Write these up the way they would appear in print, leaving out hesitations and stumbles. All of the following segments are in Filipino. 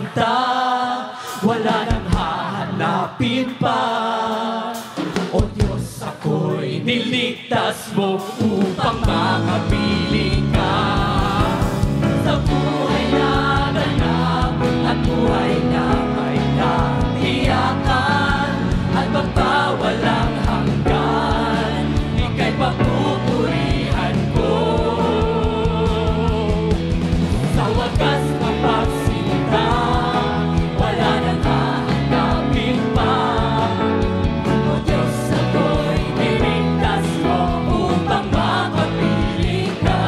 sinta, wala nang hahanapin pa. O Diyos, ako'y niligtas mo upang makapiling ka. Sa buhay na ganap at buhay na may katiyakan at magpawalang hanggan, ika'y papupurihan ko. Sa wagas ng pagsinta, wala nang hahanapin pa. O Diyos, ako'y niligtas mo upang makapiling ka.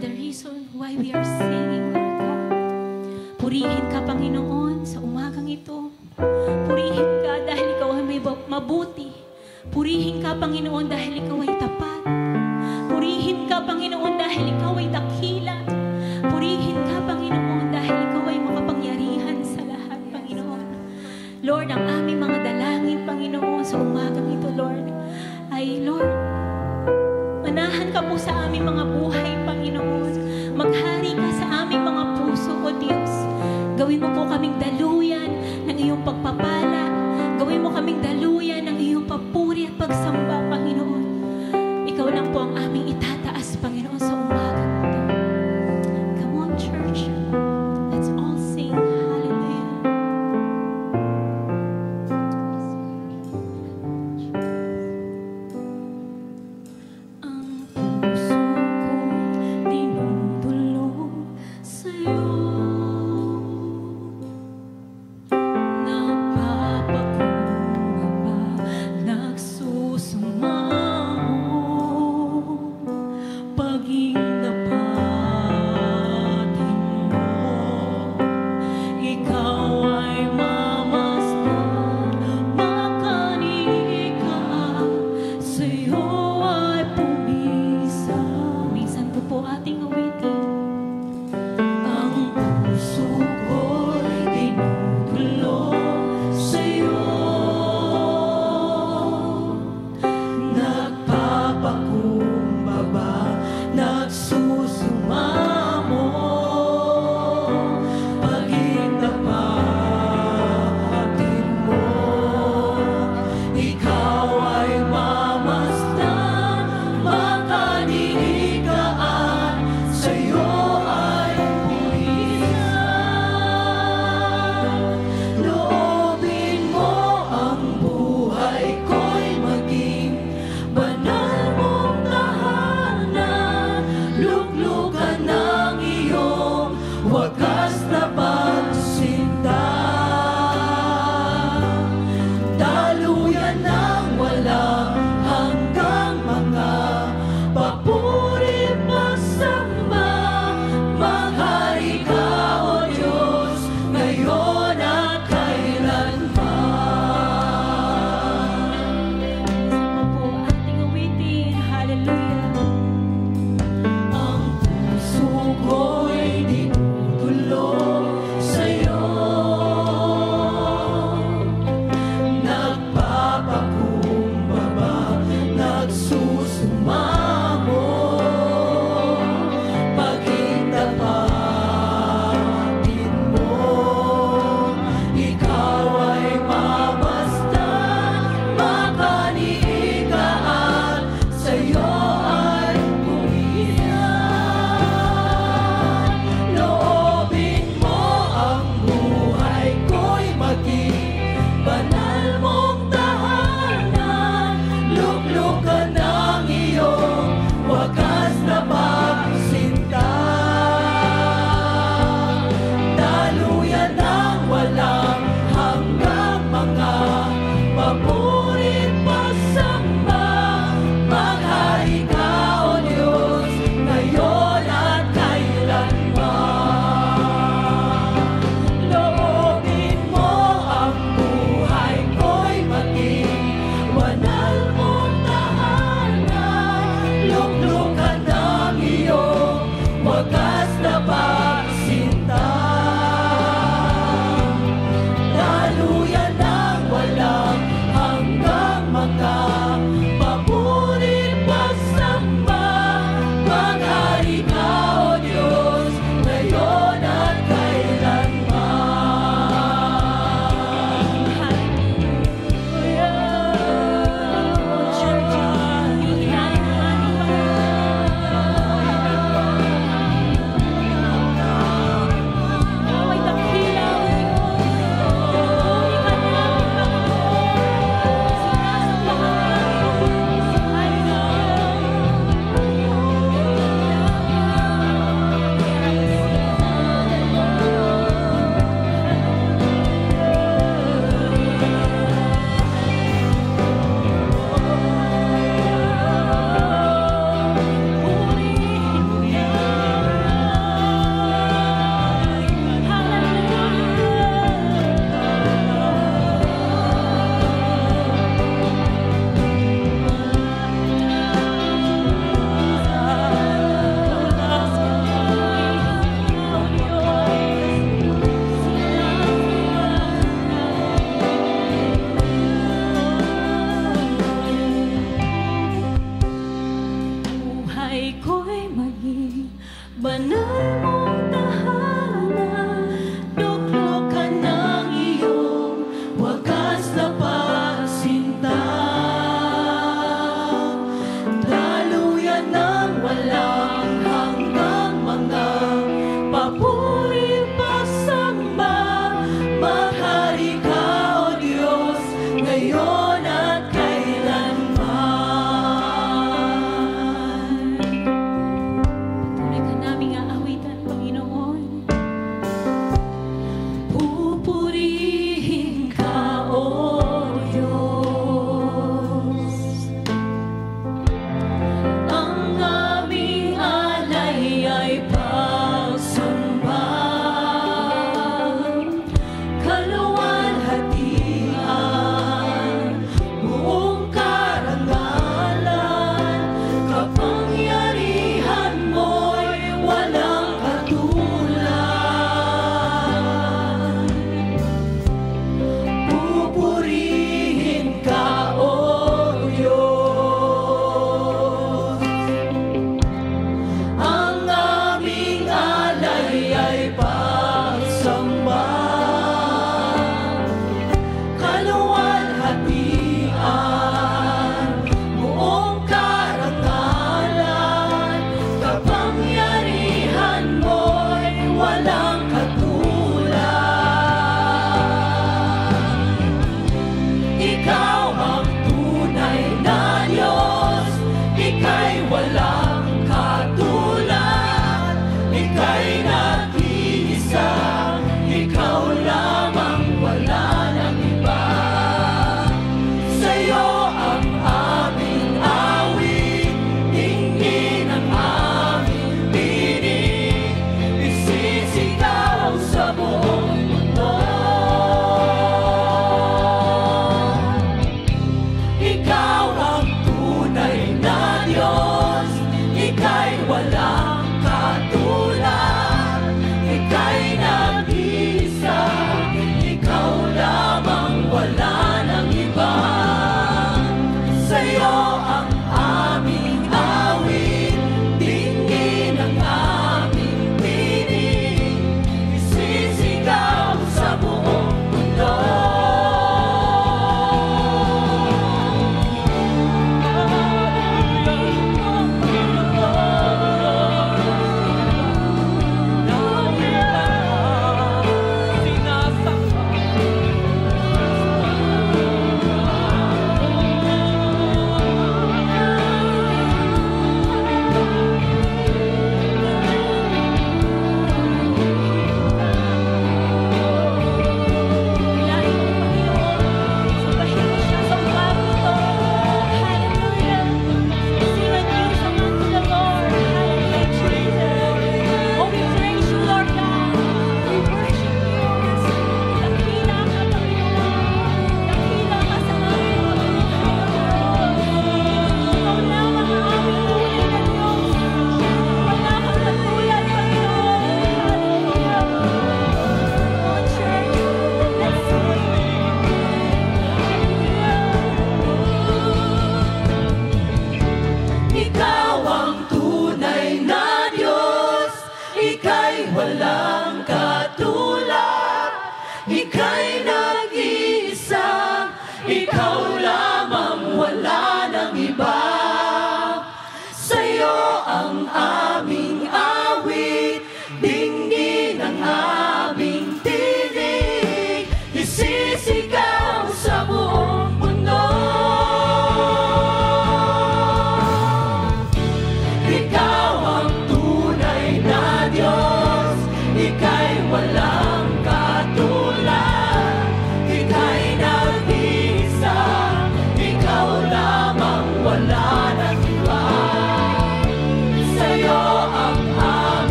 the reason why we are singing, Lord God. Purihin ka, Panginoon, sa umagang ito. Purihin ka dahil ikaw ay may mabuti. Purihin ka, Panginoon, dahil ikaw ay tapat. Purihin ka, Panginoon, dahil ikaw ay dakila. Purihin ka, Panginoon, dahil ikaw ay makapangyarihan sa lahat, Panginoon. Lord, ang aming mga dalangin, Panginoon, sa umagang ito, Lord, ay, Lord, manahan ka po sa aming mga buhay, Panginoon. Maghari ka sa aming mga puso, O Diyos. Gawin mo po kaming daluyan ng iyong pagpapala. Gawin mo kaming daluyan ng iyong papuri at pagsamba, Panginoon. Ikaw lang po ang aming itataas, Panginoon, sa umaga ito. Come on, church. Let's all sing. Hallelujah. Ang puso ko'y dinudulog sa'yo. Napapakumbaba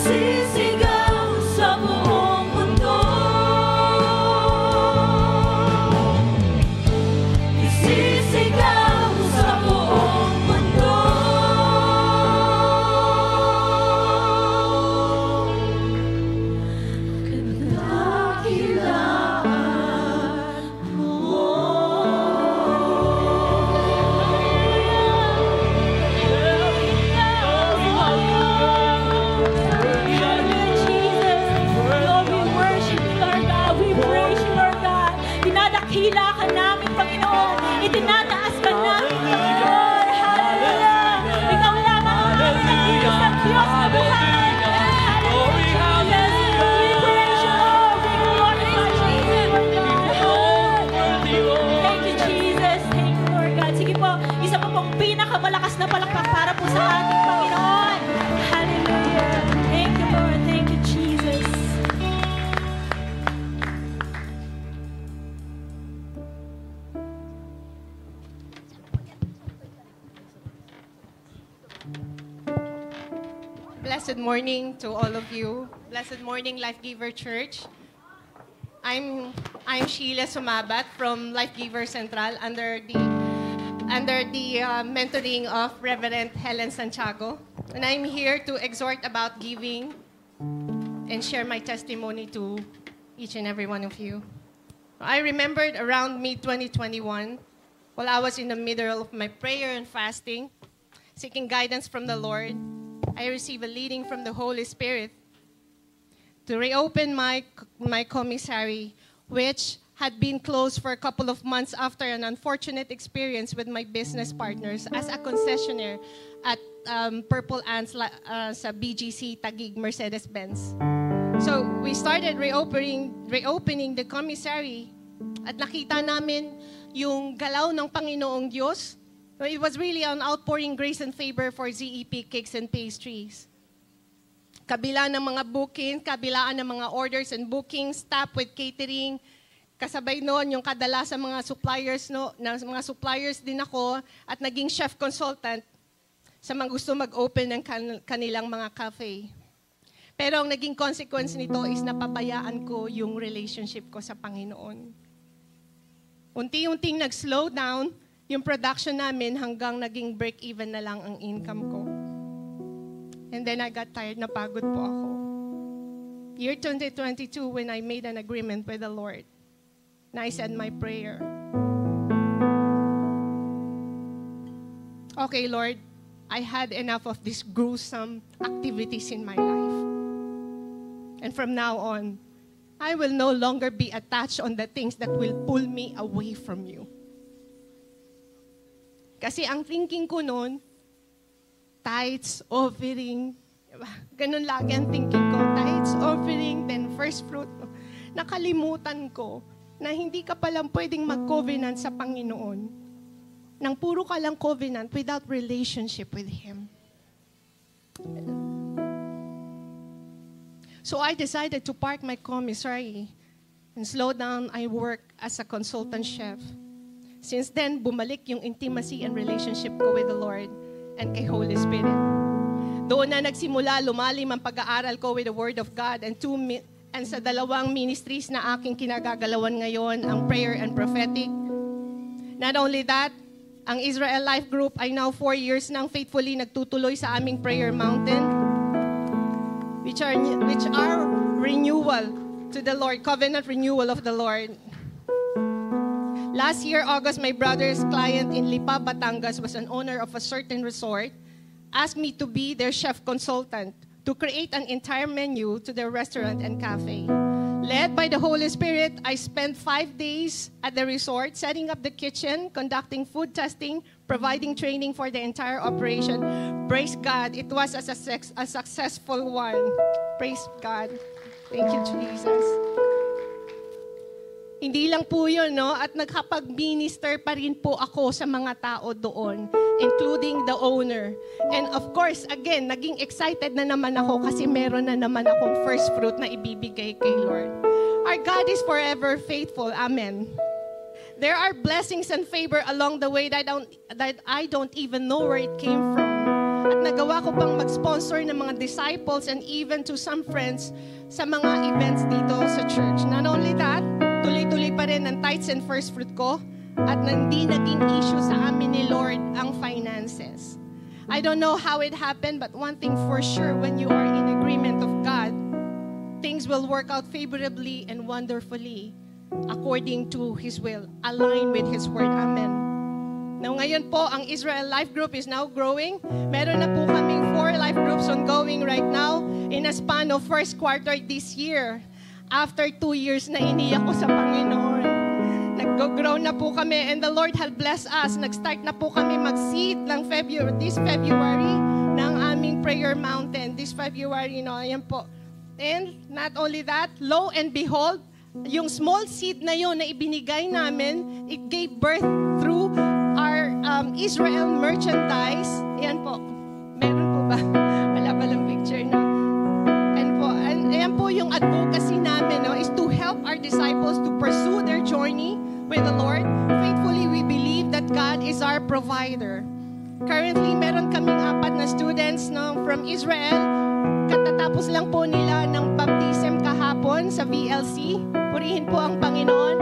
Isisigaw sa buong mundo. Isisigaw sa buong mundo. Kadakilaan mo. Dinadakila ka namin, Panginoon. Itinataas ka namin, Panginoon. Hallelujah. Ikaw lamang ang aming nag-iisang Diyos na buhay. Hallelujah. We praise you, Lord. We glorify you, Lord God. Thank you, Jesus. Thank you, Lord God. Sige po, isa po pong pinakamalakas na palakpak para po sa ating Panginoon. Hallelujah. Thank you, Lord. Thank you, Jesus. Blessed morning to all of you. Blessed morning, Life Giver Church. I'm Sheila Sumabat from Life Giver Central under the mentoring of Reverend Helen Santiago, and I'm here to exhort about giving and share my testimony to each and every one of you. I remembered around mid-2021, while I was in the middle of my prayer and fasting, seeking guidance from the Lord, I received a leading from the Holy Spirit to reopen my commissary, which had been closed for a couple of months after an unfortunate experience with my business partners as a concessionaire at Purple Ants sa BGC Taguig Mercedes-Benz. So we started reopening the commissary at nakita namin yung galaw ng Panginoong Diyos. It was really an outpouring grace and favor for ZEP Cakes and Pastries. Kabila ng mga booking, kabilaan ng mga orders and bookings, staff with catering, kasabay noon yung kadalasan mga suppliers, mga suppliers din ako at naging chef consultant sa mga gusto mag-open ng kanilang mga cafe. Pero ang naging consequence nito is napabayaan ko yung relationship ko sa Panginoon. Unti-unting nag-slow down yung production namin hanggang naging break-even na lang ang income ko. And then I got tired, napagod po ako. Year 2022, when I made an agreement with the Lord, na I said my prayer. Okay, Lord, I had enough of these gruesome activities in my life. And from now on, I will no longer be attached on the things that will pull me away from you. Kasi ang thinking ko noon, tithes, offering, ganun lagi ang thinking ko, tithes, offering, then first fruit. Nakalimutan ko na hindi ka palang pwedeng mag-covenant sa Panginoon nang puro ka lang covenant without relationship with Him. So I decided to park my commissary and slow down. I work as a consultant chef. Since then, bumalik yung intimacy and relationship ko with the Lord and kay Holy Spirit. Doon na nagsimula, lumalim ang pag-aaral ko with the Word of God and sa dalawang ministries na aking kinagagalawan ngayon, ang prayer and prophetic. Not only that, ang Israel Life Group ay now 4 years nang faithfully nagtutuloy sa aming prayer mountain, which are renewal to the Lord, covenant renewal of the Lord. Last year, August, my brother's client in Lipa, Batangas was an owner of a certain resort, asked me to be their chef consultant to create an entire menu to their restaurant and cafe. Led by the Holy Spirit, I spent 5 days at the resort, setting up the kitchen, conducting food testing, providing training for the entire operation. Praise God, it was a successful one. Praise God. Thank you, Jesus. Hindi lang po yun, no? At nagkapag-minister pa rin po ako sa mga tao doon, including the owner. And of course, again, naging excited na naman ako kasi meron na naman akong first fruit na ibibigay kay Lord. Our God is forever faithful. Amen. There are blessings and favor along the way that I don't even know where it came from. At nagawa ko pang mag-sponsor ng mga disciples and even to some friends sa mga events dito sa church. Not only that, tuloy-tuloy pa rin ang tithes and first fruit ko at hindi naging issue sa amin ni Lord ang finances. I don't know how it happened, but one thing for sure, when you are in agreement of God, things will work out favorably and wonderfully according to His will, aligned with His word. Amen. Now, ngayon po, ang Israel Life Group is now growing. Meron na po kaming 4 life groups ongoing right now in a span of first quarter this year. After 2 years na iniyak ko sa Panginoon. Nag-grow na po kami and the Lord has blessed us. Nag-start na po kami mag-seed ng this February ng aming prayer mountain. This February, ayan po. And not only that, lo and behold, yung small seed na yun na ibinigay namin, it gave birth through our Israel merchandise. Ayan po. Meron po ba? Wala palang picture na. And ayan po yung advocacy namin is to help our disciples to pursue their journey with the Lord. Faithfully, we believe that God is our provider. Currently, meron kaming 4 na students from Israel. Katatapos lang po nila ng baptism kahapon sa VLC. Purihin po ang Panginoon.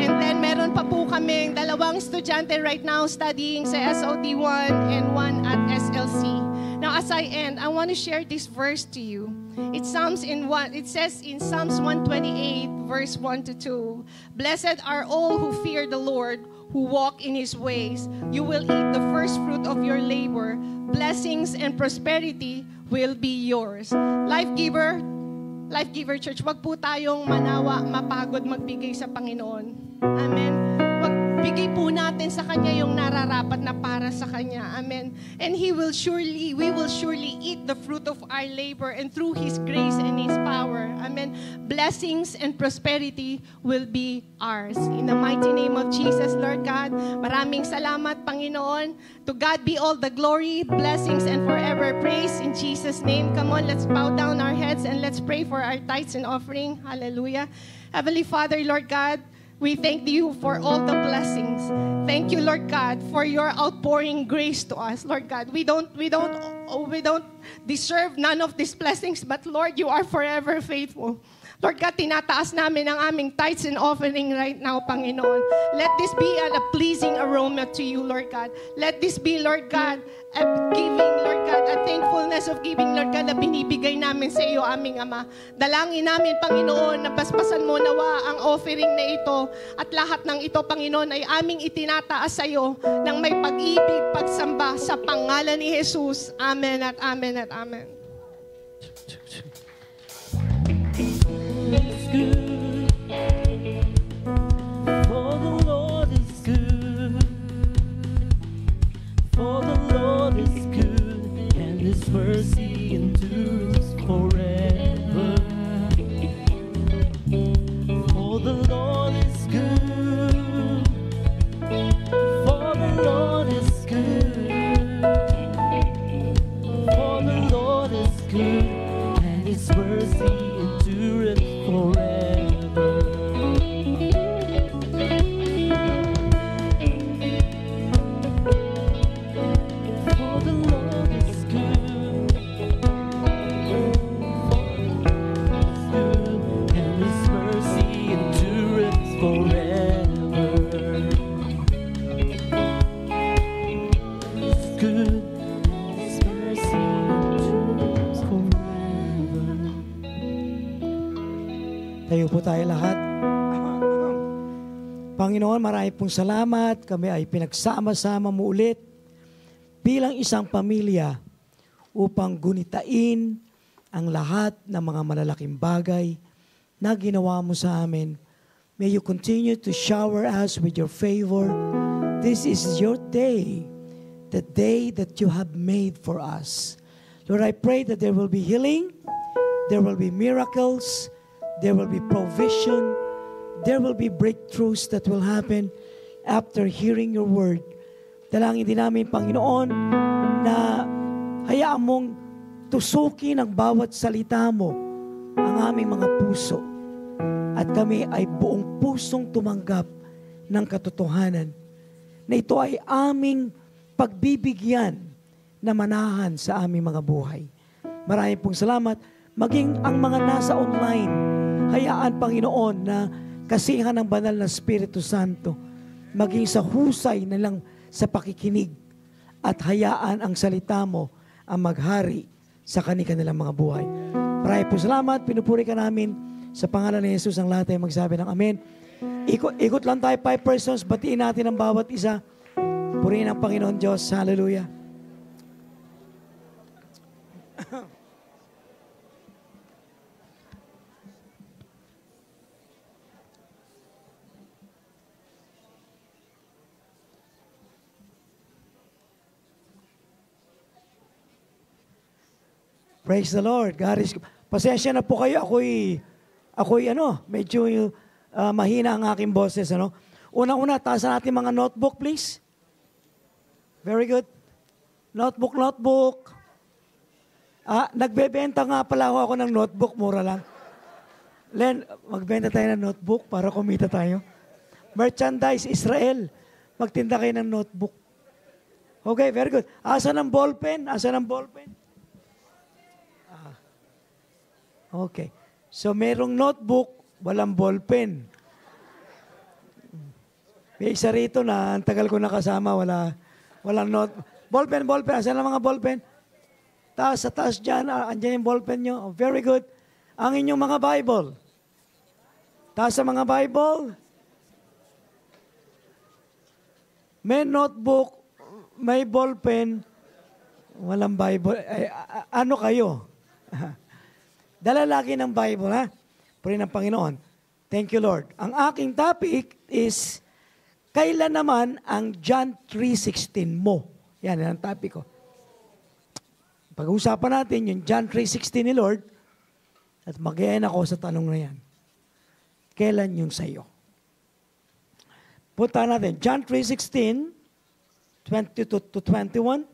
And then meron pa po kaming 2 estudyante right now studying sa SOD1 and 1 at SLC. Now as I end, I want to share this verse to you. It says in Psalms 128 verse 1 to 2, "Blessed are all who fear the Lord, who walk in His ways. You will eat the first fruit of your labor. Blessings and prosperity will be yours." Life Giver Church, wag po tayong mapagod magbigay sa Panginoon. Amen. Bigay po natin sa Kanya yung nararapat na para sa Kanya. Amen. And we will surely eat the fruit of our labor and through His grace and His power. Amen. Blessings and prosperity will be ours. In the mighty name of Jesus, Lord God, maraming salamat, Panginoon. To God be all the glory, blessings, and forever praise in Jesus' name. Come on, let's bow down our heads and let's pray for our tithes and offering. Hallelujah. Heavenly Father, Lord God, we thank you for all the blessings. Thank you, Lord God, for your outpouring grace to us, Lord God. We don't deserve none of these blessings, but Lord, you are forever faithful. Lord God, tinataas namin ang aming tithes and offering right now, Panginoon. Let this be a pleasing aroma to you, Lord God. Let this be, Lord God, a giving, Lord God, a thankfulness of giving, Lord God, na binibigay namin sa iyo, aming Ama. Dalangin namin, Panginoon, na basbasan mo nawa ang offering na ito at lahat ng ito, Panginoon, ay aming itinataas sa iyo ng may pag-ibig, pagsamba sa pangalan ni Jesus. Amen at amen at amen. It's good, for the Lord is good, for the Lord is good, and His mercy endures forever. For the Lord is good, for the Lord is good, for the Lord is good, and His mercy endureth forever. For the Lord is good, and His mercy endureth forever. It's good, His mercy endureth forever. Tayo po tayo lahat. Panginoon, marami pong salamat. Kami ay pinagsama-sama mo ulit bilang isang pamilya upang gunitain ang lahat ng mga malalaking bagay na ginawa mo sa amin. May you continue to shower us with your favor. This is your day, the day that you have made for us. Lord, I pray that there will be healing, there will be miracles, there will be provision, there will be breakthroughs that will happen after hearing your word. Dalangin din namin, Panginoon, na hayaan mong tusukin ang bawat salita mo ang aming mga puso. At kami ay buong pusong tumanggap ng katotohanan na ito ay aming pagbibigyan na manahan sa aming mga buhay. Maraming pong salamat. Maging ang mga nasa online, hayaan, Panginoon, na kasihan ng banal na Espiritu Santo, maging sa husay na lang sa pakikinig at hayaan ang salita mo ang maghari sa kanilang mga buhay. Maraming po salamat. Pinupuri ka namin sa pangalan ni Jesus. Ang lahat ay magsabi ng Amen. Ikot lang tayo, 5 persons. Batiin natin ang bawat isa. Purihin ang Panginoon Diyos. Hallelujah. Praise the Lord. God is... Pasensya na po kayo. Ako'y medyo mahina ang aking boses. Unang-una, taasan natin mga notebook, please. Very good. Notebook. Nagbebenta nga pala ako ng notebook. Mura lang. Len, magbenta tayo ng notebook para kumita tayo. Merchandise, Israel. Magtinda kayo ng notebook. Okay, very good. Asan ang ballpen? Okay. So, merong notebook, walang ballpen. May isa rito na ang tagal ko nakasama, walang ballpen. Asan ang mga ballpen? Sa taas dyan, andyan yung ballpen nyo. Oh, very good. Ang inyong mga Bible. Taas sa mga Bible. May notebook, may ballpen, walang Bible. Ano kayo? Dala lagi ng Bible, ha? Puri ng Panginoon. Thank you, Lord. Ang aking topic is, kailan naman ang John 3:16 mo? Yan ang topic ko. Pag-uusapan natin yung John 3:16 ni Lord, at mag-iyan ako sa tanong na yan. Kailan yung sa'yo? Punta natin, John 3:16, 22 to 21.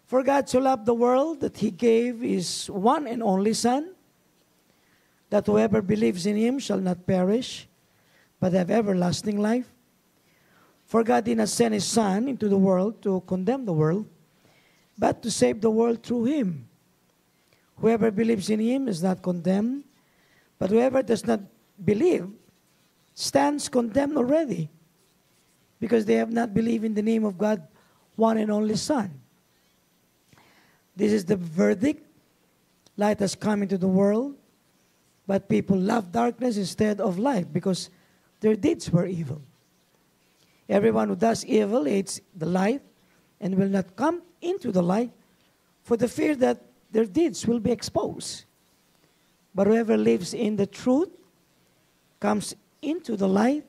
For God so loved the world that He gave His one and only Son, that whoever believes in Him shall not perish, but have everlasting life. For God did not send His Son into the world to condemn the world, but to save the world through Him. Whoever believes in Him is not condemned, but whoever does not believe stands condemned already, because they have not believed in the name of God, one and only Son. This is the verdict. Light has come into the world, but people love darkness instead of light because their deeds were evil. Everyone who does evil hates the light and will not come into the light for the fear that their deeds will be exposed. But whoever lives in the truth comes into the light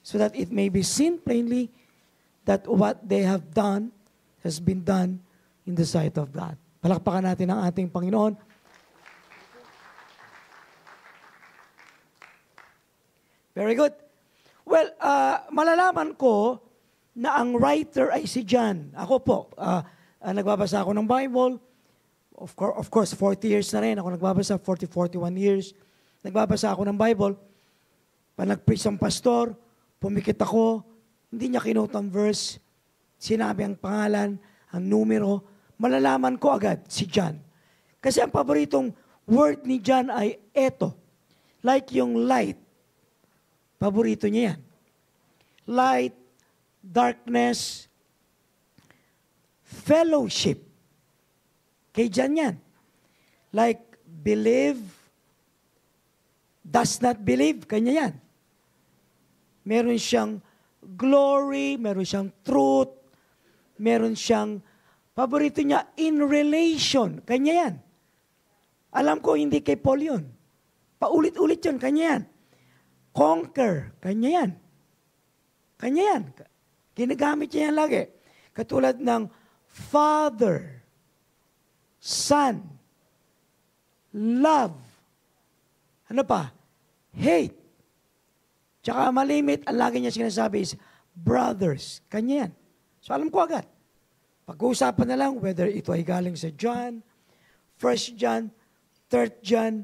so that it may be seen plainly that what they have done has been done in the sight of God. Palakpakan natin ang ating Panginoon. Very good. Well, malalaman ko na ang writer ay si John. Ako po, nagbabasa ako ng Bible. Of course, 40 years na rin. Ako nagbabasa, 41 years. Nagbabasa ako ng Bible. Pag nag-preach ang pastor, pumikit ako, hindi niya kinota ang verse, sinabi ang pangalan, ang numero, malalaman ko agad si John. Kasi ang paboritong word ni John ay eto. Like yung light. Paborito niya yan. Light, darkness, fellowship. Kay John yan. Like, believe, does not believe, kanya yan. Meron siyang glory, meron siyang truth, meron siyang, paborito niya, in relation, kanya yan. Alam ko, hindi kay Paul yun. Paulit-ulit yun, kanya yan. Conquer, kanya yan. Kanya yan. Ginagamit niya yan lagi. Katulad ng Father, Son, Love, ano pa? Hate. Tsaka malimit, ang lagi niya sinasabi is, brothers. Kanya yan. So alam ko agad. Pag-uusapan na lang whether ito ay galing sa John, 1 John, 3 John,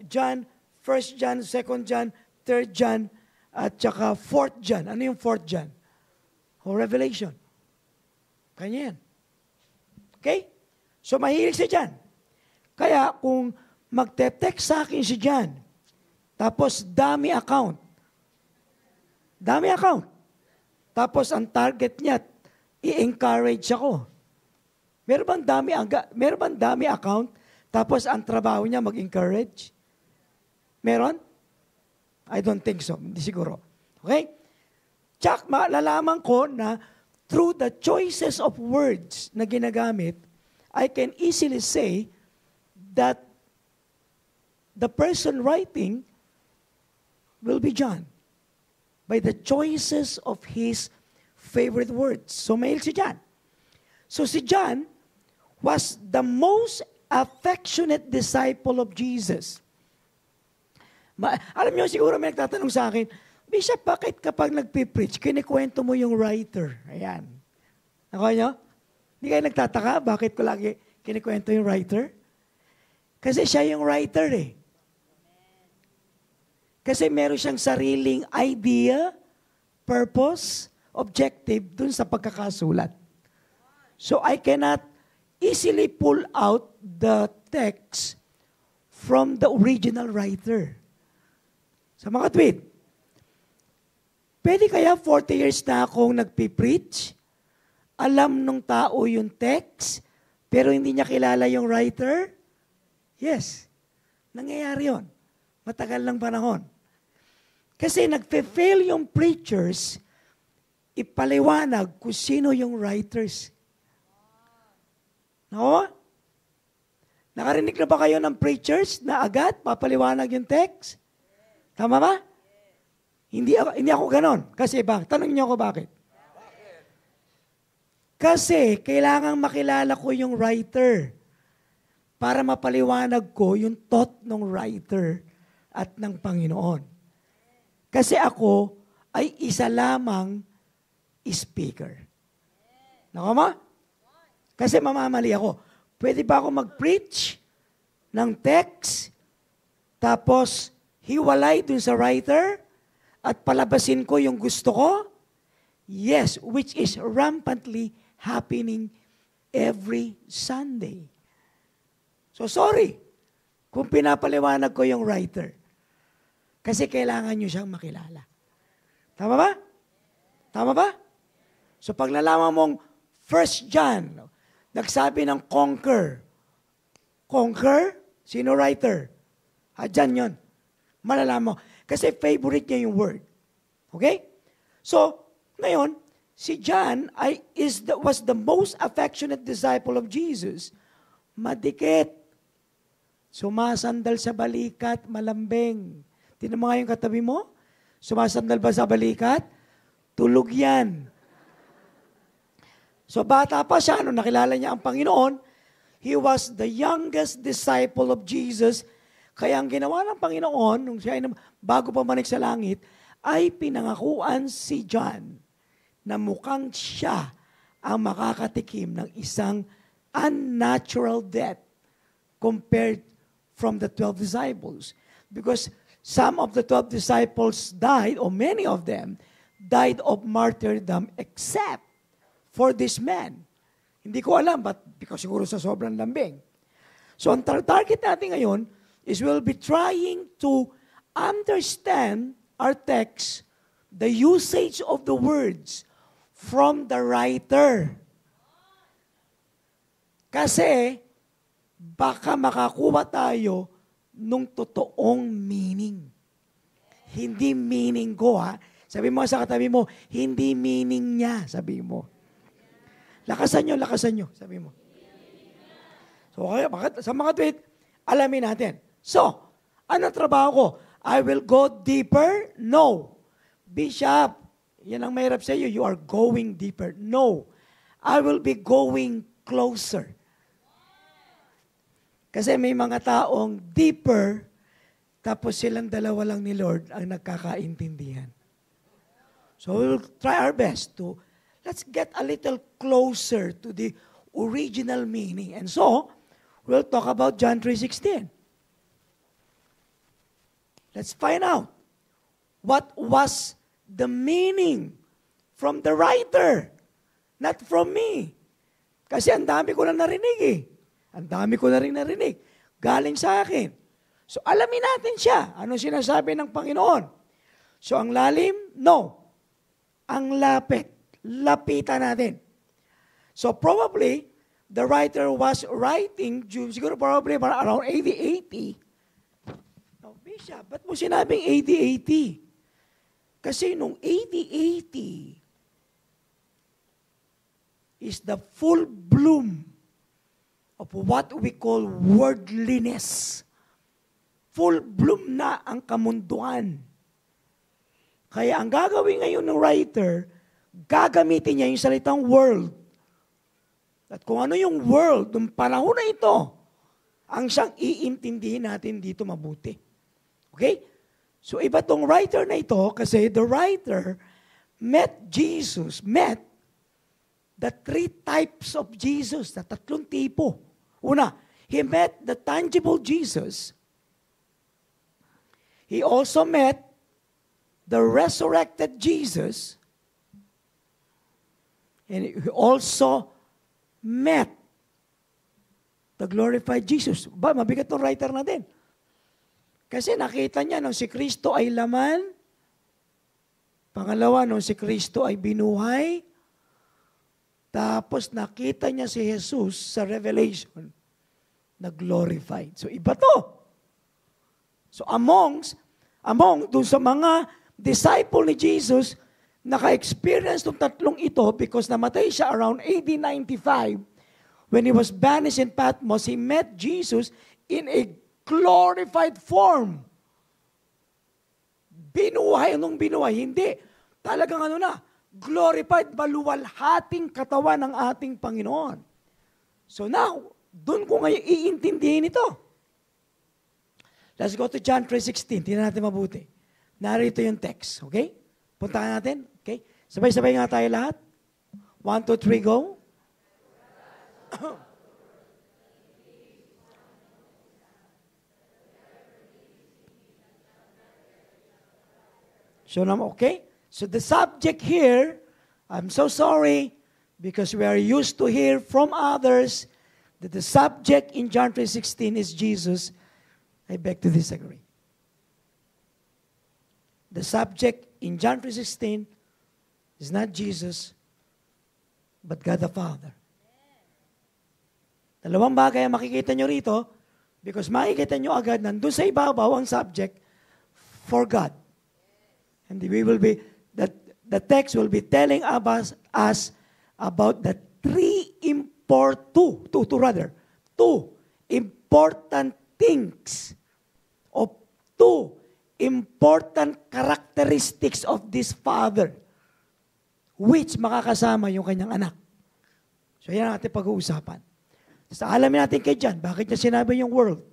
John, 1 John, 2 John, 3 John, at saka 4 John. Ano yung 4 John? O Revelation. Kanya yan. Okay? So, mahilig si John. Kaya, kung magte-text sa akin si John, tapos dami account, tapos ang target niya, i-encourage ako. Meron bang dami account, tapos ang trabaho niya mag-encourage? Meron? I don't think so. Hindi siguro. Okay? Tsak, malalaman ko na through the choices of words na ginagamit, I can easily say that the person writing will be John by the choices of his favorite words. So, mail si John. So, si John was the most affectionate disciple of Jesus. Alam niyo, siguro may nagtatanong sa akin, Bishop, bakit kapag nagpipreach, kinikwento mo yung writer? Ayan. Ako nyo? Hindi kayo nagtataka, bakit ko lagi kinikwento yung writer? Kasi siya yung writer eh. Kasi meron siyang sariling idea, purpose, objective dun sa pagkakasulat. So I cannot easily pull out the text from the original writer. Sa mga tweet, pwede kaya 40 years na akong nagpipreach, alam nung tao yung text, pero hindi niya kilala yung writer? Yes. Nangyayari yun. Matagal lang panahon. Kasi nagfe-fail yung preachers, ipaliwanag kung sino yung writers. No? Nakarinig na ba kayo ng preachers na agad papaliwanag yung text? Tama ba? Hindi ako ganon. Kasi ba? Tanong niyo ako bakit? Kasi kailangan makilala ko yung writer para mapaliwanag ko yung thought ng writer at ng Panginoon. Kasi ako ay isa lamang speaker. Nakama? Kasi mamamali ako. Pwede ba ako mag-preach ng text, tapos hiwalay dun sa writer, at palabasin ko yung gusto ko? Yes, which is rampantly happening every Sunday. So sorry kung pinapaliwanag ko yung writer. Kasi kailangan nyo siyang makilala. Tama ba? Tama ba? So pag nalaman mong 1 John, nagsabi ng conquer. Conquer? Sino writer? John yun. Malalaman mo. Kasi favorite niya yung word. Okay? So, ngayon, si John was the most affectionate disciple of Jesus. Madikit. Sumasandal sa balikat, malambing. Tinan mo nga yung katabi mo. Sumasandal ba sa balikat? Tulog yan. So bata pa siya, nung nakilala niya ang Panginoon, he was the youngest disciple of Jesus. Kaya ang ginawa ng Panginoon, nung siya bago pa manik sa langit, ay pinangakuan si John na mukhang siya ang makakatikim ng isang unnatural death compared from the 12 disciples. Because some of the 12 disciples died, or many of them, died of martyrdom except for this man. Hindi ko alam, but because siguro sa sobrang lambing. So ang target natin ngayon is we'll be trying to understand our text, the usage of the words from the writer. Kasi baka makakuha tayo nung totoong meaning. Hindi meaning ko, ha? Sabi mo sa katabi mo, hindi meaning niya, sabi mo. Lakasan nyo, sabi mo. So, kaya, sa mga tweet, alamin natin. So, ano trabaho ko? I will go deeper? No. Bishop, yan ang mahirap sa iyo. You are going deeper. No. I will be going closer. Kasi may mga taong deeper, tapos silang dalawa lang ni Lord ang nagkakaintindihan. So we will try our best to, let's get a little closer to the original meaning. And so, we'll talk about John 3:16. Let's find out what was the meaning from the writer, not from me. Kasi ang dami ko na narinig eh. Ang dami ko na rin narinig. Galing sa akin. So alamin natin siya. Anong sinasabi ng Panginoon? So ang lalim? No. Ang lapit. Lapitan natin. So probably, the writer was writing, siguro probably around AD 80. No, Bishop, ba't mo sinabing AD 80? Kasi nung AD 80 is the full bloom of what we call worldliness. Full bloom na ang kamunduan. Kaya ang gagawin ngayon ng writer, gagamitin niya yung salitang world. At kung ano yung world, ng panahon na ito, ang siyang iintindihin natin dito mabuti. Okay? So iba tong writer na ito kasi the writer met Jesus, met the three types of Jesus, na tatlong tipo. Una, he met the tangible Jesus. He also met the resurrected Jesus. And he also met the glorified Jesus. Ba, mabigat ng writer na din. Kasi nakita niya nung si Kristo ay laman. Pangalawa, nung si Kristo ay binuhay. Tapos nakita niya si Jesus sa Revelation na glorified. So iba to. So among dun sa mga disciple ni Jesus, naka-experience ng tatlong ito because namatay siya around AD 95. When he was banished in Patmos, he met Jesus in a glorified form. Binuhay, anong binuhay? Hindi. Talagang glorified, baluwalhating katawan ng ating Panginoon. So now, dun ko ngayon iintindihin ito. Let's go to John 3:16. Tingnan natin mabuti. Narito yung text. Okay? Puntahan natin. Okay? Sabay-sabay nga tayo lahat. 1, 2, 3, go. So, okay? So the subject here, I'm so sorry, because we are used to hear from others that the subject in John 3:16 is Jesus. I beg to disagree. The subject in John 3:16 is not Jesus, but God the Father. Dalawang bagay ang makikita nyo rito, because makikita nyo agad nandun sa ibabaw ang subject for God. And we will be, the text will be telling us about the two important things of two important characteristics of this Father, which makakasama yung kanyang anak. So yan ang ating pag-uusapan. So alamin natin kay John, bakit niya sinabi yung world?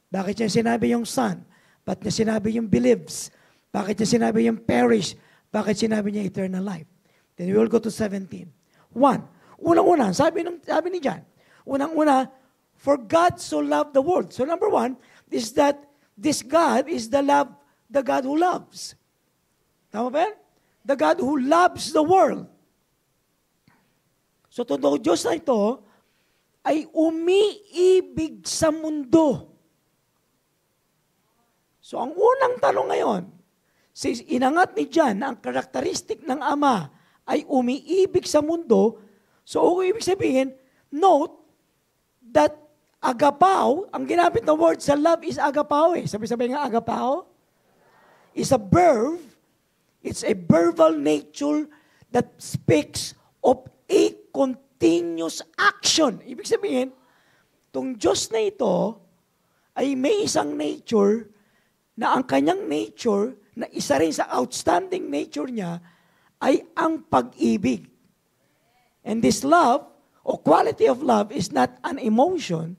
Bakit niya sinabi yung son? Bakit niya sinabi yung believes? Bakit niya sinabi yung perish? Bakit sinabi niya eternal life? Then we will go to 17. Unang-una, sabi ni John, unang-una, for God so loved the world. So number one is that this God is the God who loves. Tama ba yan? The God who loves the world. So totoo Diyos na ito ay umiibig sa mundo. So ang unang tanong ngayon, inangat ni John na ang karakteristik ng Ama ay umiibig sa mundo. So kung ibig sabihin, note that agapao, ang ginamit na word sa love is agapao eh. Sabi-sabi nga agapao is a verb. It's a verbal nature that speaks of a continuous action. Ibig sabihin, itong Diyos na ito ay may isang nature na ang kanyang nature, na isa rin sa outstanding nature niya, ay ang pag-ibig. And this love, or quality of love, is not an emotion,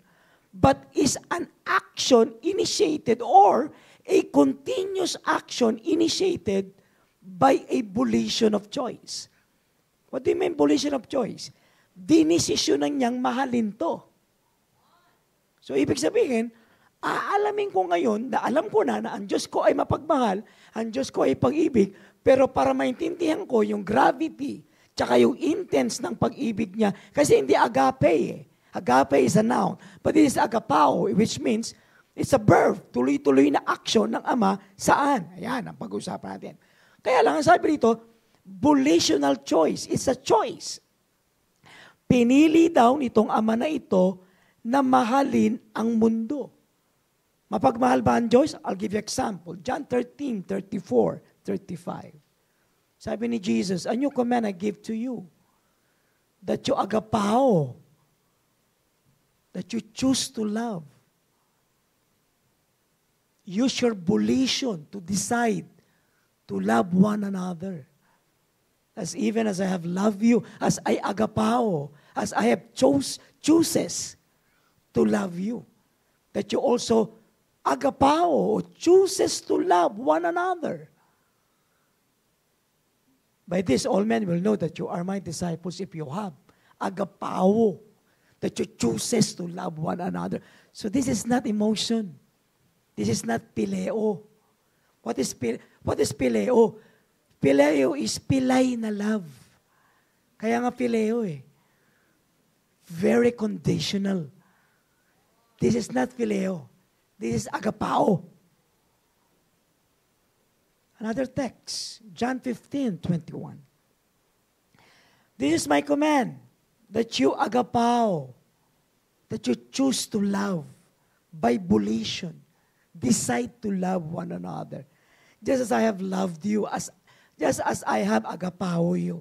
but is an action initiated or a continuous action initiated by a volition of choice. What do you mean volition of choice? Dinesisyonan niyang mahalin to. So, ibig sabihin, aalamin ko ngayon na alam ko na ang Diyos ko ay mapagmahal, ang Diyos ko ay pag-ibig, pero para maintindihan ko yung gravity, tsaka yung intense ng pag-ibig niya. Kasi hindi agape eh. Agape is a noun. But it is agapao, which means it's a verb. Tuloy-tuloy na action ng Ama. Saan? Ayan, ang pag-uusapan natin. Kaya lang, ang sabi rito, volitional choice. It's a choice. Pinili daw nitong Ama na ito na mahalin ang mundo. Mapagmahal ba ang Diyos? I'll give you example. John 13, 34, 35. Sabi ni Jesus, a new command I give to you, that you agapao, that you choose to love. Use your volition to decide to love one another. As even as I have loved you, as I agapao, as I have chooses to love you. That you also agapao, chooses to love one another. By this, all men will know that you are my disciples if you have agapao, that you chooses to love one another. So this is not emotion. This is not pileo. What is pileo? Pileo is pilay na love. Kaya nga pileo eh. Very conditional. This is not pileo. This is agapao. Another text, John 15:21. This is my command, that you agapao, that you choose to love by volition. Decide to love one another. Just as I have loved you, just as I have agapao you.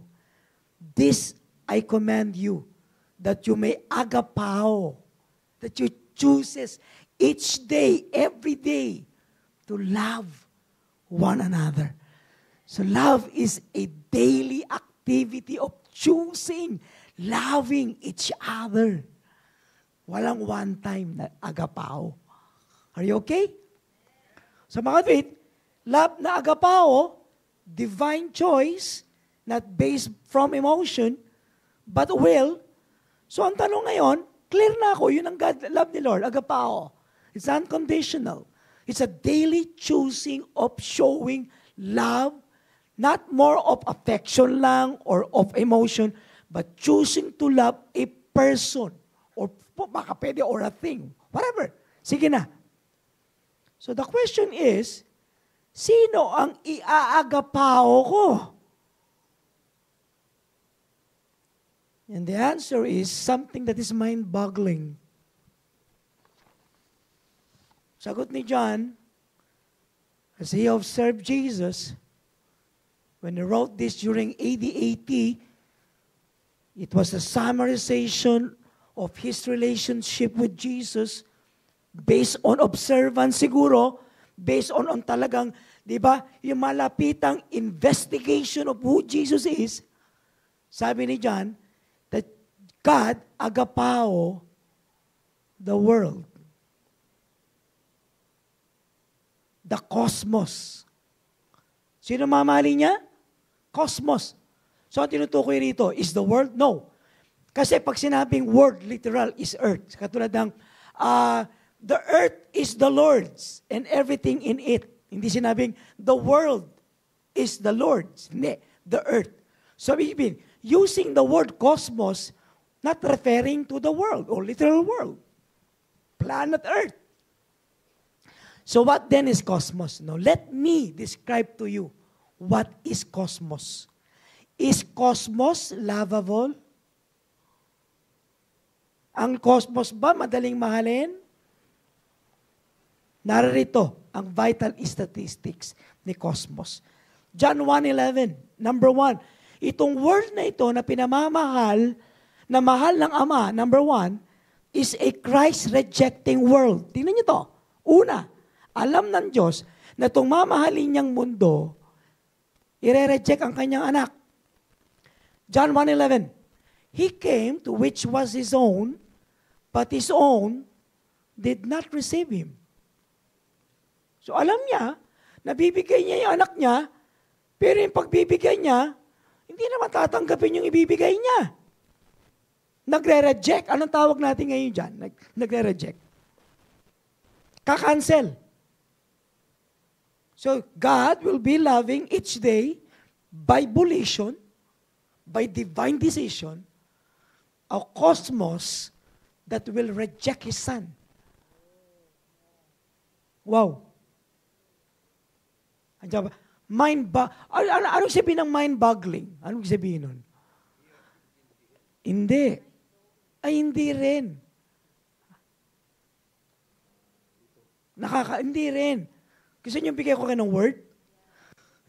This I command you, that you may agapao, that you chooses each day, every day, to love one another. So love is a daily activity of choosing, loving each other. Walang one time na agapao. Are you okay? So mga kapatid, love na agapao, divine choice, not based from emotion, but will. So ang tanong ngayon, clear na ako, yun ang God, love ni Lord, agapao. It's unconditional. It's a daily choosing of showing love, not more of affection lang or of emotion, but choosing to love a person or baka pwede or a thing. Whatever. Sige na. So the question is, sino ang iaagapao ko? And the answer is something that is mind-boggling. Sagot ni John, as he observed Jesus, when he wrote this during AD 80, it was a summarization of his relationship with Jesus based on observance siguro, based on talagang, di ba, yung malapitang investigation of who Jesus is. Sabi ni John, that God agapao the world. The cosmos. Sino mamali niya? Cosmos. So, ang tinutukoy rito, is the world? No. Kasi pag sinabing world, literal, is earth. Katulad ng, the earth is the Lord's and everything in it. Hindi sinabing, the world is the Lord's. Hindi, the earth. So, ibig using the word cosmos, not referring to the world or literal world. Planet Earth. So what then is cosmos? Now, let me describe to you what is cosmos. Is cosmos lovable? Ang cosmos ba madaling mahalin? Narito ang vital statistics ni cosmos. John 1:11, number 1. Itong word na ito na pinamamahal, na mahal ng Ama, number 1, is a Christ-rejecting world. Tingnan niyo to. Una, alam ng Diyos na itong mamahalin niyang mundo, ire-reject ang kanyang anak. John 1:11, He came to which was His own, but His own did not receive Him. So alam niya, nabibigay niya yung anak niya, pero yung pagbibigay niya, hindi naman tatanggapin yung ibibigay niya. Nagre-reject. Anong tawag natin ngayon dyan? Nagre-reject. Kakancel. So, God will be loving each day by volition, by divine decision, a cosmos that will reject His Son. Wow. Anong sabihin ng mind-boggling? Anong sabihin nun? Hindi. Ay, hindi rin. Hindi rin. Gusto niyo bigay ko kayo ng word?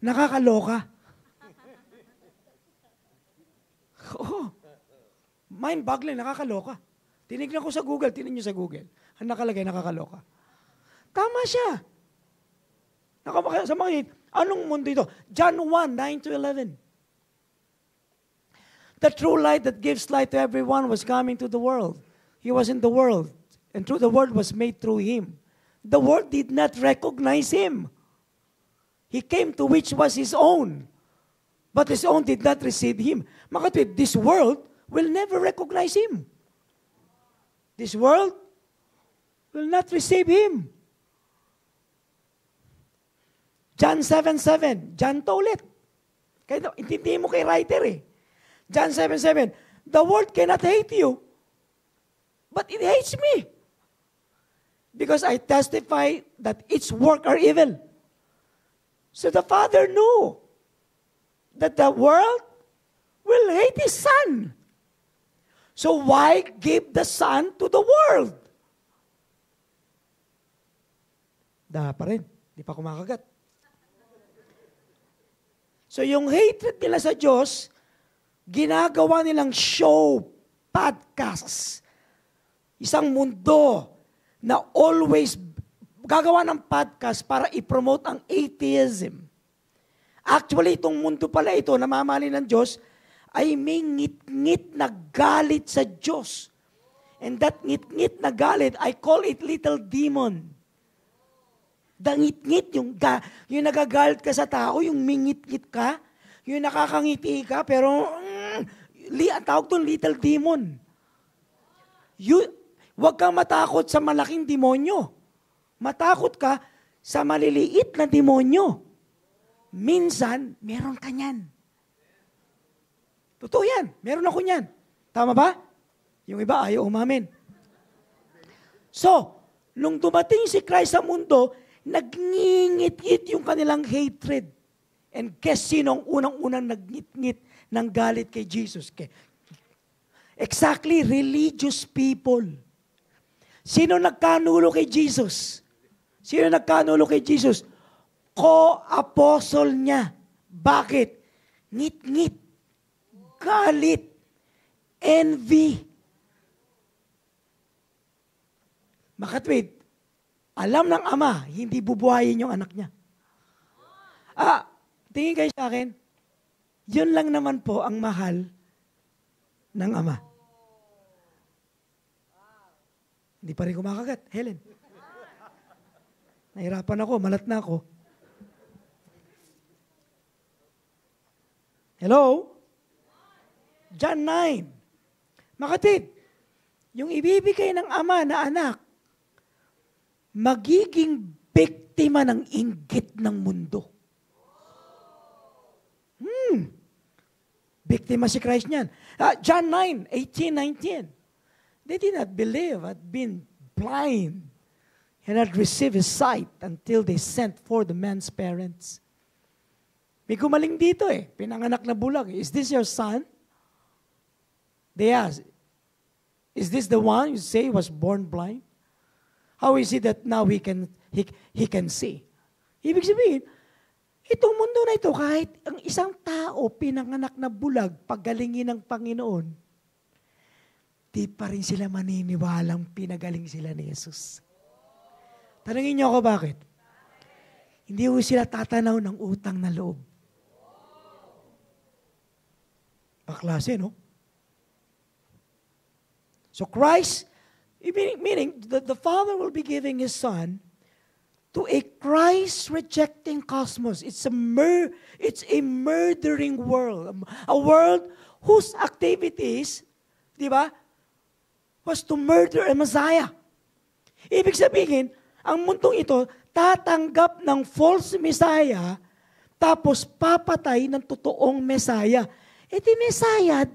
Nakakaloka. Oo. Mind-boggling, nakakaloka. Tinignan ko sa Google, tinignan niyo sa Google. Ang nakalagay, nakakaloka. Tama siya. Sa mga, anong mundo ito? John 1, 9-11. The true light that gives light to everyone was coming to the world. He was in the world, and through the world was made through Him. The world did not recognize Him. He came to which was His own, but His own did not receive Him. Makatwid, this world will never recognize Him. This world will not receive Him. John 7:7. John to ulit. Kaya intindihin mo kay writer eh. John 7:7. The world cannot hate you, but it hates me. Because I testify that its work are evil. So the Father knew that the world will hate His Son. So why give the Son to the world? Daha pa rin. Di pa kumakagat. So yung hatred nila sa Diyos, ginagawa nilang show, podcasts. Isang mundo na always gagawa ng podcast para i-promote ang atheism. Actually, itong mundo pala ito, namamali ng Diyos, ay may ngit-ngit na galit sa Diyos. And that ngit-ngit na galit, I call it little demon. Dangit-ngit, yung nagagalit ka sa tao, yung mingit-ngit ka, yung nakakangiti ka, pero ang tawag doon, little demon. Huwag kang matakot sa malaking demonyo. Matakot ka sa maliliit na demonyo. Minsan, meron ka niyan. Totoo yan. Meron ako niyan. Tama ba? Yung iba, ayaw umamin. So, nung dumating si Christ sa mundo, nagngingit-ngit yung kanilang hatred. And guess sino ang unang-unang nagngit-ngit ng galit kay Jesus? Exactly, religious people. Sino nagkanulo kay Jesus? Sino nagkanulo kay Jesus? Co-apostle niya. Bakit? Ngit-ngit, galit, envy. Makatwid, alam ng ama, hindi bubuhayin yung anak niya. Tingin kayo sa akin, yun lang naman po ang mahal ng ama. Hindi pa rin kumakagat, Helen. Nahirapan ako, malat na ako. Hello? John 9. Makatid, yung ibibigay ng ama na anak, magiging biktima ng inggit ng mundo. Biktima si Christ niyan. John 9, 18, 19. They did not believe, had been blind, and had received His sight until they sent for the man's parents. May gumaling dito pinanganak na bulag. Is this your son? They asked, is this the one you say was born blind? How is it that now he can see? Ibig sabihin, itong mundo na ito, kahit ang isang tao pinanganak na bulag, pagalingin ng Panginoon, di pa rin sila maniniwalang pinagaling sila ni Jesus. Tanungin niyo ako bakit? Hindi ko sila tatanaw ng utang na loob. Baklase, no? So Christ, meaning the Father will be giving His Son to a Christ-rejecting cosmos. It's a murdering world. A world whose activities, di ba, was to murder a Messiah. Ibig sabihin, ang mundong ito, tatanggap ng false Messiah, tapos papatay ng totoong Messiah. Tinisayad.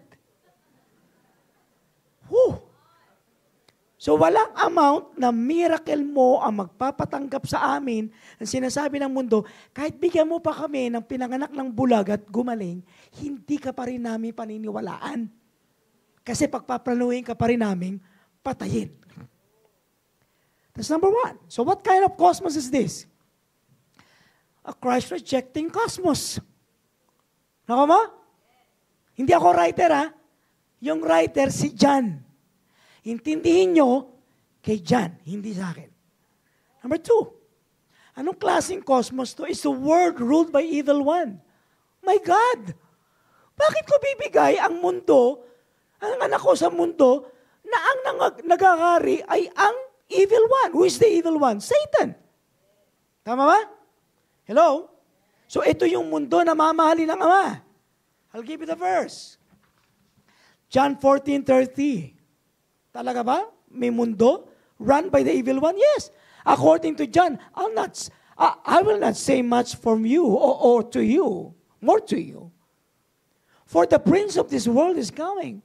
So walang amount na miracle mo ang magpapatanggap sa amin ang sinasabi ng mundo, kahit bigyan mo pa kami ng pinanganak ng bulag at gumaling, hindi ka pa rin namin paniniwalaan. Kasi pagpaplanuhin ka pa rin namin, patayin. That's number one. So what kind of cosmos is this? A Christ-rejecting cosmos. Nako mo? Hindi ako writer ha. Yung writer si John. Intindihin nyo kay John, hindi sa akin. Number two, anong klaseng cosmos to? It's a world ruled by evil one. My God! Bakit ko bibigay ang mundo, ang anak ko sa mundo, na ang nagakari ay ang evil one? Who is the evil one? Satan. Tama ba? Hello? So ito yung mundo na mamahalin ng Ama. I'll give you the verse. John 14:30. Talaga ba? May mundo run by the evil one? Yes. According to John, I will not say much from you or to you, more to you. For the prince of this world is coming.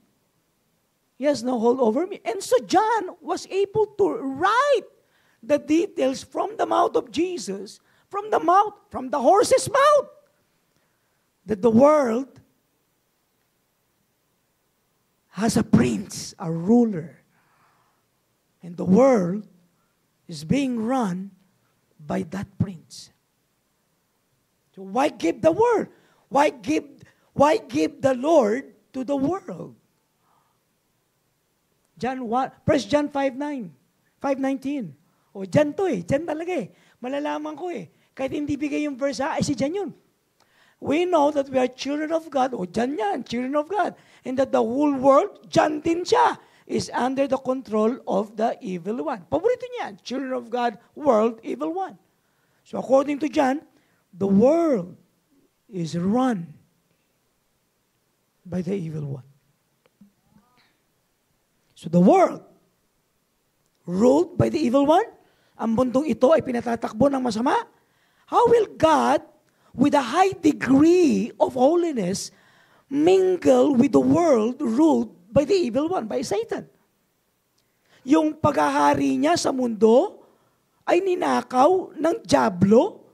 He has no hold over me. And so John was able to write the details from the mouth of Jesus, from the horse's mouth, that the world has a prince, a ruler. And the world is being run by that prince. So why give the world? Why give the Lord to the world? John 1 John 5:19. O, John to eh. John talaga eh. Malalaman ko eh. Kahit hindi bigay yung verse ay si John yun. We know that we are children of God. O, John yan, children of God. And that the whole world, John din siya, is under the control of the evil one. Paborito niya, children of God, world, evil one. So according to John, the world is run by the evil one. So the world, ruled by the evil one, ang mundong ito ay pinatatakbo ng masama. How will God, with a high degree of holiness, mingle with the world ruled by the evil one, by Satan? Yung paghahari niya sa mundo ay ninakaw ng dyablo,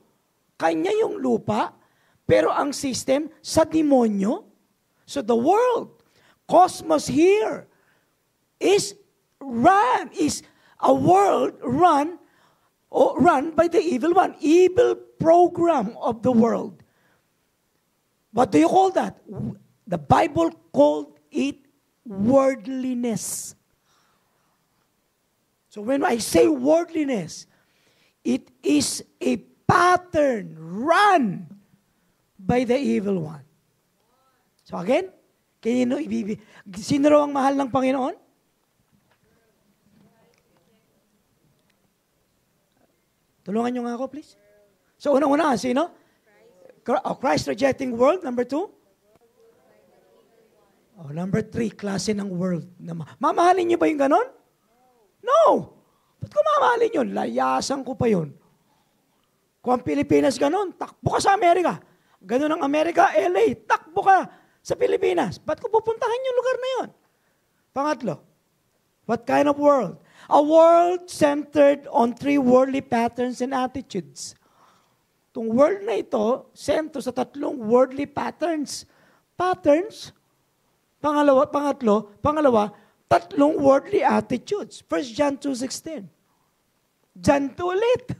kanya yung lupa, pero ang system sa demonyo. So the world, cosmos here, is a world run by the evil one, evil program of the world. What do you call that? The Bible called it worldliness. So when I say worldliness, it is a pattern run by the evil one. So again, sino raw ang mahal ng Panginoon? Tulungan nyo nga ako, please. So unang-una, sino? Christ-rejecting world, number 2. Number 3, klase ng world. Mamahalin nyo ba yung ganon? No. Ba't ko mamahalin yun? Layasan ko pa yun. Kung ang Pilipinas ganon, takbo ka sa Amerika. Ganon ang Amerika, LA, takbo ka sa Pilipinas. Ba't ko pupuntahan yung lugar na yun? Pangatlo, what kind of world? A world centered on 3 worldly patterns and attitudes. Itong world na ito, sentro sa 3 worldly patterns. Patterns. Pangalawa, 3 worldly attitudes. 1 John 2:16. John 2 ulit.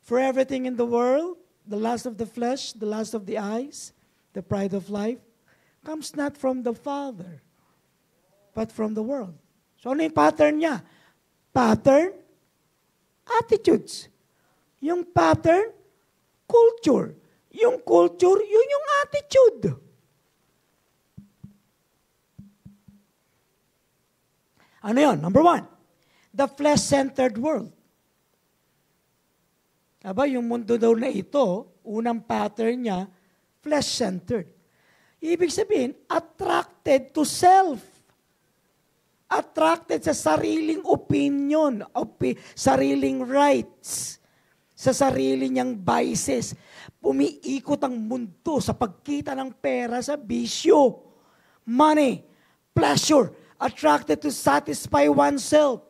For everything in the world, the lust of the flesh, the lust of the eyes, the pride of life, comes not from the Father, but from the world. So ano yung pattern niya? Pattern, attitudes. Yung pattern, culture. Yung culture, yun yung attitude. Ano yun? Number 1, the flesh-centered world. Aba, yung mundo daw na ito, unang pattern niya, flesh-centered. Ibig sabihin, attracted to self. Attracted sa sariling opinion, sariling rights, sa sarili niyang vices. Umiikot ang mundo sa pagkita ng pera sa bisyo. Money, pleasure, attracted to satisfy oneself.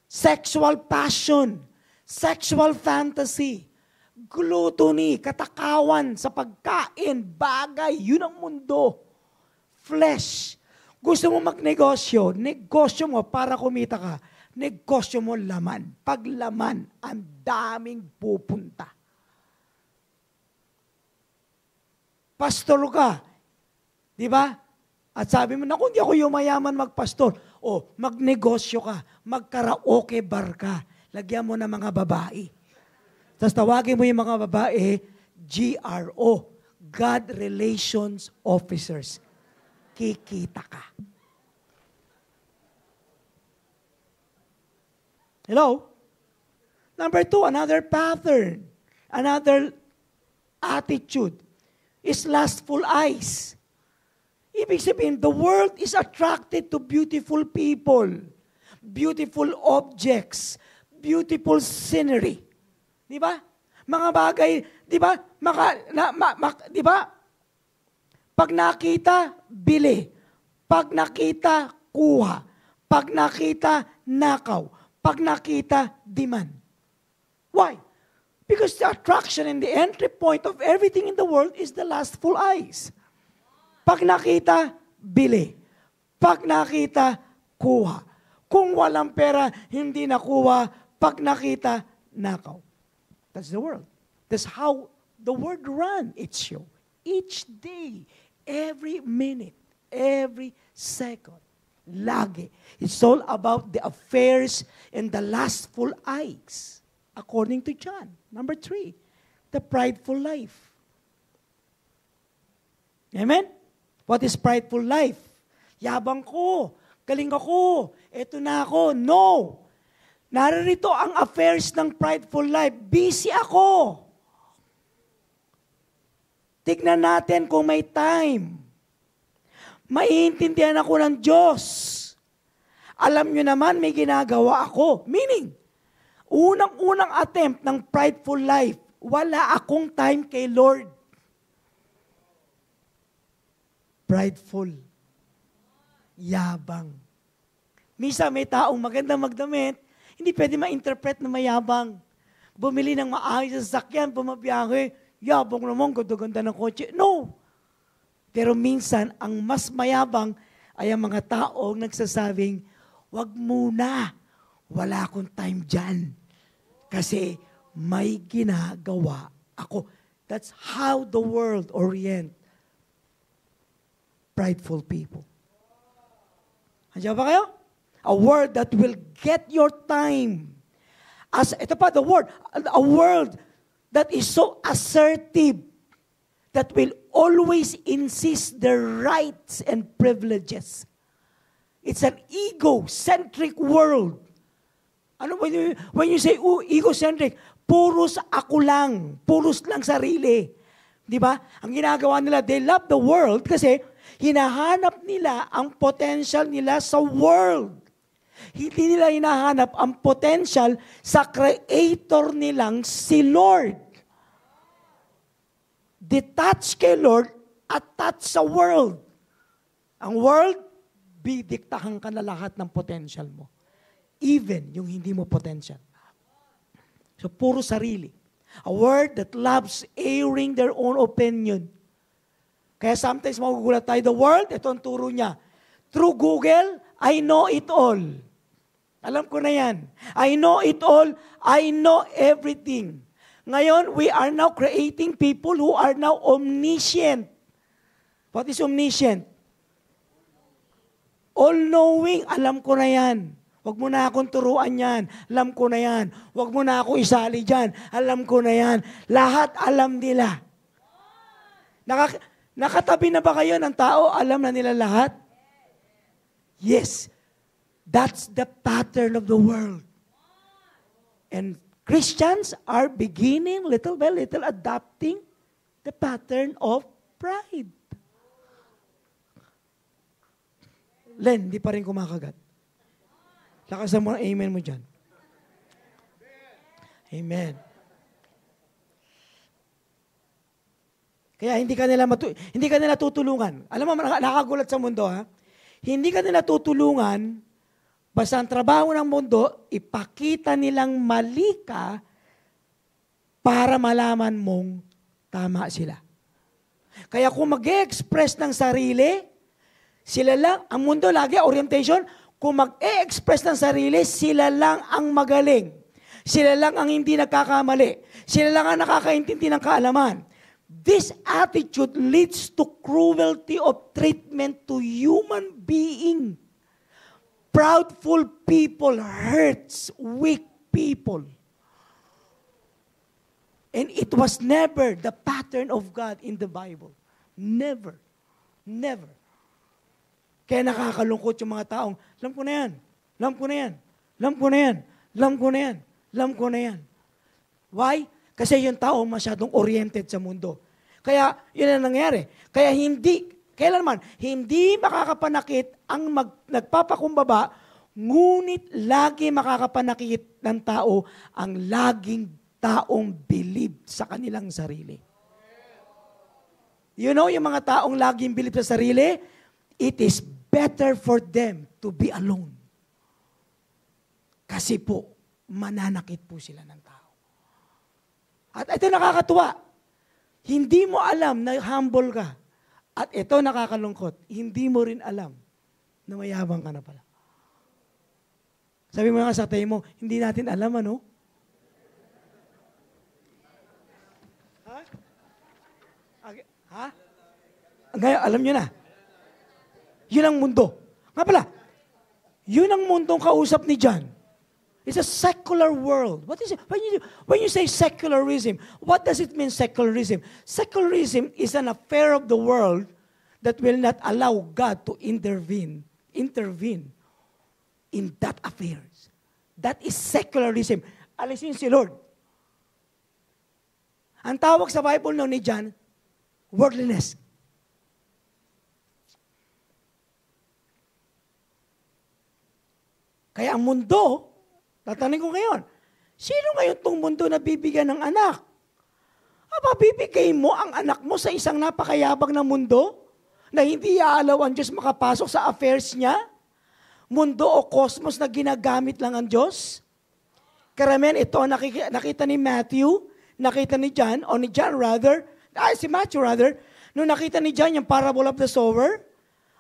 Sexual passion, sexual fantasy, gluttony, katakawan sa pagkain, bagay, yun ang mundo. Flesh. Gusto mo magnegosyo, negosyo mo para kumita ka. Negosyo mo laman. Pag laman, ang daming pupunta. Pastor ka, di ba? At sabi mo, naku, hindi ako yumayaman magpastor. O, magnegosyo ka, magkaraoke bar ka. Lagyan mo ng mga babae. Tapos tawagin mo yung mga babae, GRO, God Relations Officers. Kikita ka. Hello? Number 2, another pattern, another attitude is lustful eyes. Ibig sabihin, the world is attracted to beautiful people, beautiful objects, beautiful scenery. Di ba? Mga bagay, di ba? Di ba? Pag nakita, bili. Pag nakita, kuha. Pag nakita, nakaw. Pag nakita, demand. Why? Because the attraction and the entry point of everything in the world is the lustful eyes. Pag nakita, bili. Pag nakita, kuha. Kung walang pera, hindi nakuha. Pag nakita, nakaw. That's the world. That's how the world runs its show. Each day, every minute, every second, lagi. It's all about the affairs and the lustful eyes, according to John. Number 3, the prideful life. Amen? What is prideful life? Yabang ko, galing ako, eto na ako. No! Narito ang affairs ng prideful life. Busy ako. Tignan natin kung may time. Maiintindihan ako ng Diyos. Alam nyo naman, may ginagawa ako. Meaning, unang-unang attempt ng prideful life, wala akong time kay Lord. Prideful. Yabang. Misa may taong magandang magdamit, hindi pwede ma-interpret na mayabang. Bumili ng maayos sa sasakyan, bumabiyahe, yabang naman, ganda-ganda ng kotse. No! Pero minsan, ang mas mayabang ay ang mga taong nagsasabing, wag muna, wala akong time dyan. Kasi may ginagawa ako. That's how the world orient prideful people. Andiyan ba kayo? A word that will get your time. Ito pa, the word, a word that is so assertive that will always insist their rights and privileges. It's an egocentric world. Ano, when you say egocentric, puros ako lang, puros lang sarili. Di ba? Ang ginagawa nila, they love the world kasi hinahanap nila ang potential nila sa world. Hindi nila hinahanap ang potential sa creator nilang si Lord. Detach kay Lord, attach sa world. Ang world, bidiktahan ka na lahat ng potential mo. Even yung hindi mo potential. So, puro sarili. A word that loves airing their own opinion. Kaya sometimes magugulat tayo, the world, ito ang turo niya. Through Google, I know it all. Alam ko na yan. I know it all. I know everything. Ngayon, we are now creating people who are now omniscient. What is omniscient? All-knowing, alam ko na yan. Huwag mo na akong turuan yan. Alam ko na yan. Huwag mo na ako isali dyan. Alam ko na yan. Lahat alam nila. Nakatabi na ba kayo ng tao? Alam na nila lahat? Yes. That's the pattern of the world. And Christians are beginning little by little adopting the pattern of pride. Len, di pa rin kumakagat. Lakasan mo ang amen mo dyan. Amen. Kaya hindi ka nila tutulungan. Alam mo, nakagulat sa mundo, ha? Hindi ka nila tutulungan, basta ang trabaho ng mundo, ipakita nilang mali ka para malaman mong tama sila. Kaya kung mag-e-express ng sarili, sila lang, ang mundo lagi, orientation, kung mag-e-express ng sarili, sila lang ang magaling. Sila lang ang hindi nagkakamali. Sila lang ang nakakaintindi ng kaalaman. This attitude leads to cruelty of treatment to human being. Proudful people hurts weak people. And it was never the pattern of God in the Bible. Never. Never. Kaya nakakalungkot yung mga taong, alam ko na yan, alam ko na yan, alam ko na yan, alam ko na yan, alam ko na yan. Why? Kasi yung tao masyadong oriented sa mundo. Kaya yun ang nangyari. Kaya kailanman, hindi makakapanakit ang nagpapakumbaba, ngunit lagi makakapanakit ng tao ang laging taong believe sa kanilang sarili. You know, yung mga taong laging believe sa sarili, it is better for them to be alone. Kasi po, mananakit po sila ng tao. At ito nakakatuwa. Hindi mo alam na humble ka. At ito nakakalungkot. Hindi mo rin alam na mayabang ka na pala. Sabi mo nga sa tayo mo, hindi natin alam ano? Ha? Ngayon, alam nyo na. Yun ang mundo. Nga pala, yun ang mundong kausap ni John. It's a secular world. What is it? When you say secularism, what does it mean secularism? Secularism is an affair of the world that will not allow God to intervene in that affairs. That is secularism. Alisin si Lord. Ang tawag sa Bible no ni John, worldliness. Kaya ang mundo, tatanungin ko ngayon, sino ngayon itong mundo na bibigyan ng anak? Aba, bibigay mo ang anak mo sa isang napakayabang na mundo na hindi iaalaw ang Diyos makapasok sa affairs niya? Mundo o cosmos na ginagamit lang ang Diyos? Karamihan ito, nakita ni Matthew, nakita ni John, o ni John rather, si Matthew rather, nung nakita ni John yung parable of the sower,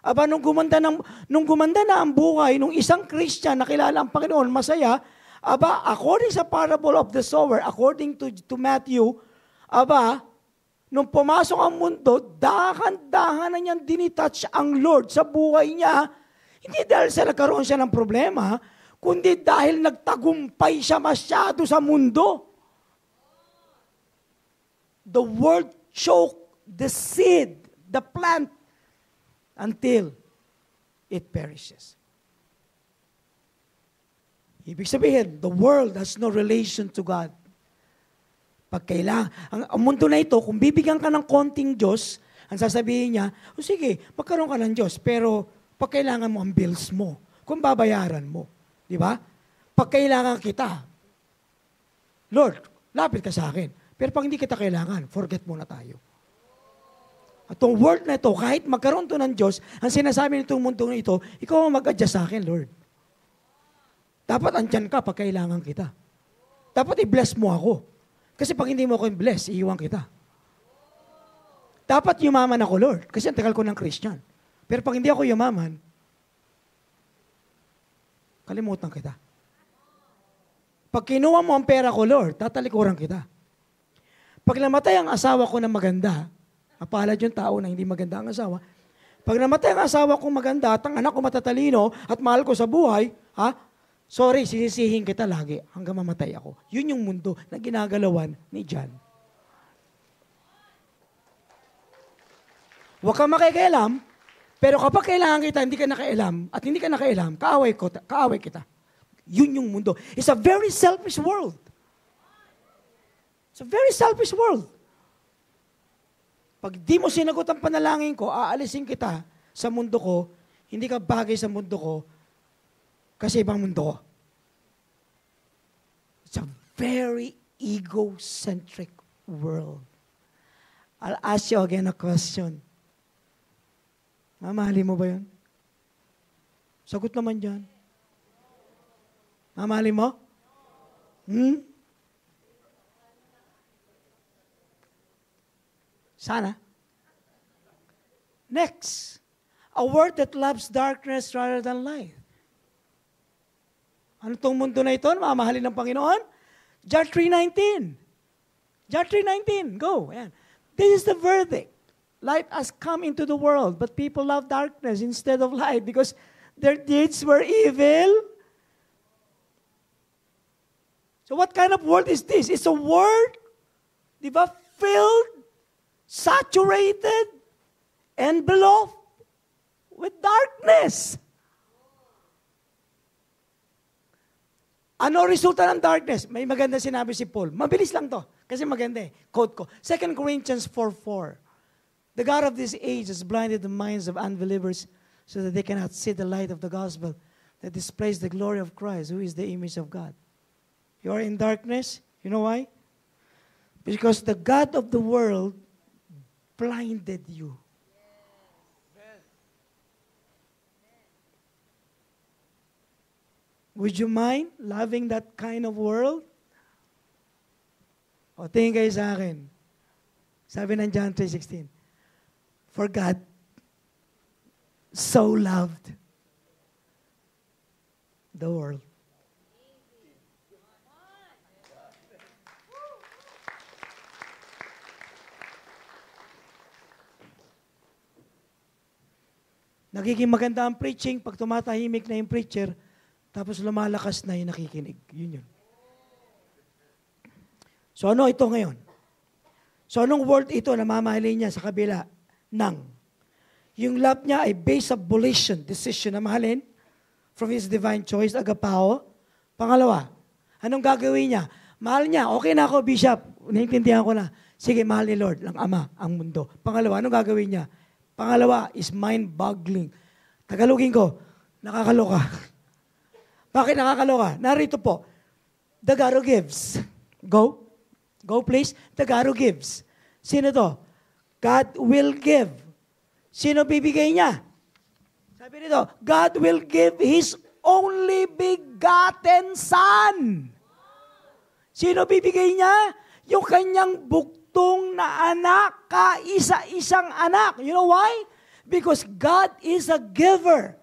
aba, nung gumanda na ang buhay nung isang Christian na kilala ang Panginoon, masaya, aba, according sa parable of the sower, according to Matthew, aba, nung pumasok ang mundo, dahan-dahan na niyang dinitouch ang Lord sa buhay niya, hindi dahil sa nagkaroon siya ng problema, kundi dahil nagtagumpay siya masyado sa mundo. The world choked the seed, the plant, until it perishes. Ibig sabihin, the world has no relation to God. Ang mundo na ito, kung bibigyan ka ng konting Diyos, ang sasabihin niya, o sige, magkaroon ka ng Diyos, pero pagkailangan mo ang bills mo, kung babayaran mo. Di ba? Pagkailangan kita, Lord, lapit ka sa akin. Pero pag hindi kita kailangan, forget muna tayo. At itong world na ito, kahit magkaroon to ng Diyos, ang sinasabi nitong mundo na ito, ikaw ang mag-adjust sa akin, Lord. Dapat andyan ka pag kailangan kita. Dapat i-bless mo ako. Kasi pag hindi mo ako i-bless, iiwan kita. Dapat yumaman ako, Lord. Kasi ang tagal ko ng Christian. Pero pag hindi ako yumaman, kalimutan kita. Pag kinuha mo ang pera ko, Lord, tatalikuran kita. Pag namatay ang asawa ko na maganda, mapalad yung tao na hindi maganda ang asawa. Pag namatay ang asawa kong maganda at ang anak ko matatalino at mahal ko sa buhay, sorry, sisisihin kita lagi hanggang mamatay ako. Yun yung mundo na ginagalawan ni John. Huwag kang makikialam, pero kapag kailangan kita, hindi ka nakialam, at hindi ka nakialam, kaaway kita. Yun yung mundo. It's a very selfish world. It's a very selfish world. Pag di mo sinagot ang panalangin ko, aalisin kita sa mundo ko, hindi ka bagay sa mundo ko, kasi ibang mundo ko. It's a very egocentric world. I'll ask you again a question. Mamahalin mo ba yun? Sagot naman dyan. Mamahalin mo? Sana. Next. A world that loves darkness rather than light. Ano tong mundo na ito? Mamahalin ng Panginoon? John 3:19. John 3:19. Go. Ayan. This is the verdict. Light has come into the world, but people love darkness instead of light because their deeds were evil. So what kind of world is this? It's a world, di ba, filled, saturated, and beloved with darkness. Ano resulta ng darkness? May maganda sinabi si Paul. Mabilis lang to, kasi maganda eh. Quote ko. 2 Corinthians 4:4. The God of this age has blinded the minds of unbelievers so that they cannot see the light of the gospel that displays the glory of Christ, who is the image of God. You are in darkness. You know why? Because the God of the world blinded you. Would you mind loving that kind of world? O, tingin kayo sa akin. Sabi ng John 3:16, for God so loved the world. Nagiging maganda ang preaching pag tumatahimik na yung preacher, tapos lumalakas na yung nakikinig. Yun yun. So ano ito ngayon? So anong word ito na mamahalin niya sa kabila ng? Yung love niya ay based sa volition, decision na mahalin from His divine choice, agapao. Pangalawa, anong gagawin niya? Mahal niya, okay na ako, Bishop. Naintindihan ko na. Sige, mahal ni Lord, ang Ama, ang mundo. Pangalawa, anong gagawin niya? Pangalawa is mind-boggling. Tagalogin ko, nakakaloka. Bakit nakakaloka? Narito po, the God who gives. Go. Go please. The God who gives. Sino to? God will give. Sino bibigay niya? Sabi nito, God will give His only begotten Son. Sino bibigay niya? Yung kanyang buktong na anak, kaisa-isang anak. You know why? Because God is a giver.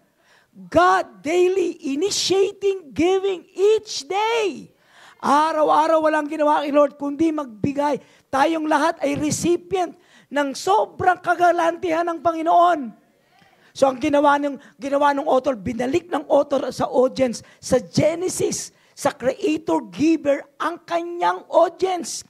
God daily initiating giving each day. Araw-araw walang ginawa kay Lord kundi magbigay. Tayong lahat ay recipient ng sobrang kagalantihan ng Panginoon. So ang ginawa ng author, binalik ng author sa audience, sa Genesis, sa creator giver, ang kanyang audience.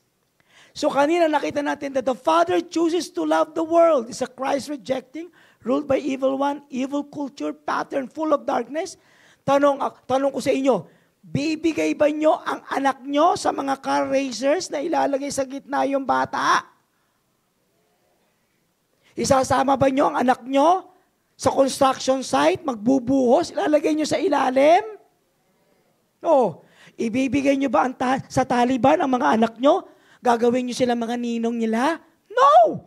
So kanina nakita natin that the Father chooses to love the world. Is a Christ-rejecting, ruled by evil one, evil culture, pattern, full of darkness. Tanong ko sa inyo, bibigay ba nyo ang anak nyo sa mga car racers na ilalagay sa gitna yung bata? Isasama ba nyo ang anak nyo sa construction site, magbubuhos, ilalagay nyo sa ilalim? O, ibibigay nyo ba sa Taliban ang mga anak nyo? Gagawin nyo sila mga ninong nila? No!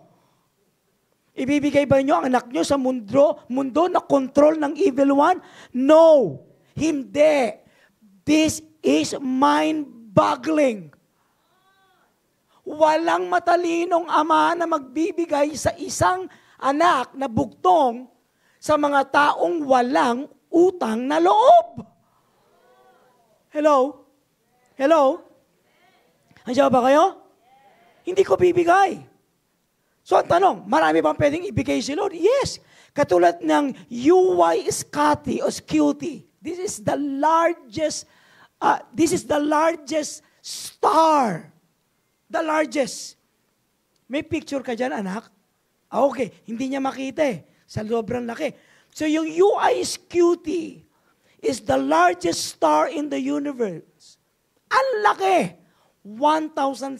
Ibibigay ba nyo ang anak nyo sa mundo na control ng evil one? No! Hindi! This is mind-boggling. Walang matalinong ama na magbibigay sa isang anak na buktong sa mga taong walang utang na loob. Hello? Hello? Andiyan ba kayo? Hindi ko bibigay. So ang tanong, marami bang pwedeng ibigay si Lord? Yes. Katulad ng UY Scotty o Scotty. This is the largest star. The largest. May picture ka dyan, anak? Okay, hindi niya makita eh. Sa sobrang laki. So yung UI Scotty is the largest star in the universe. Ang laki. 1,708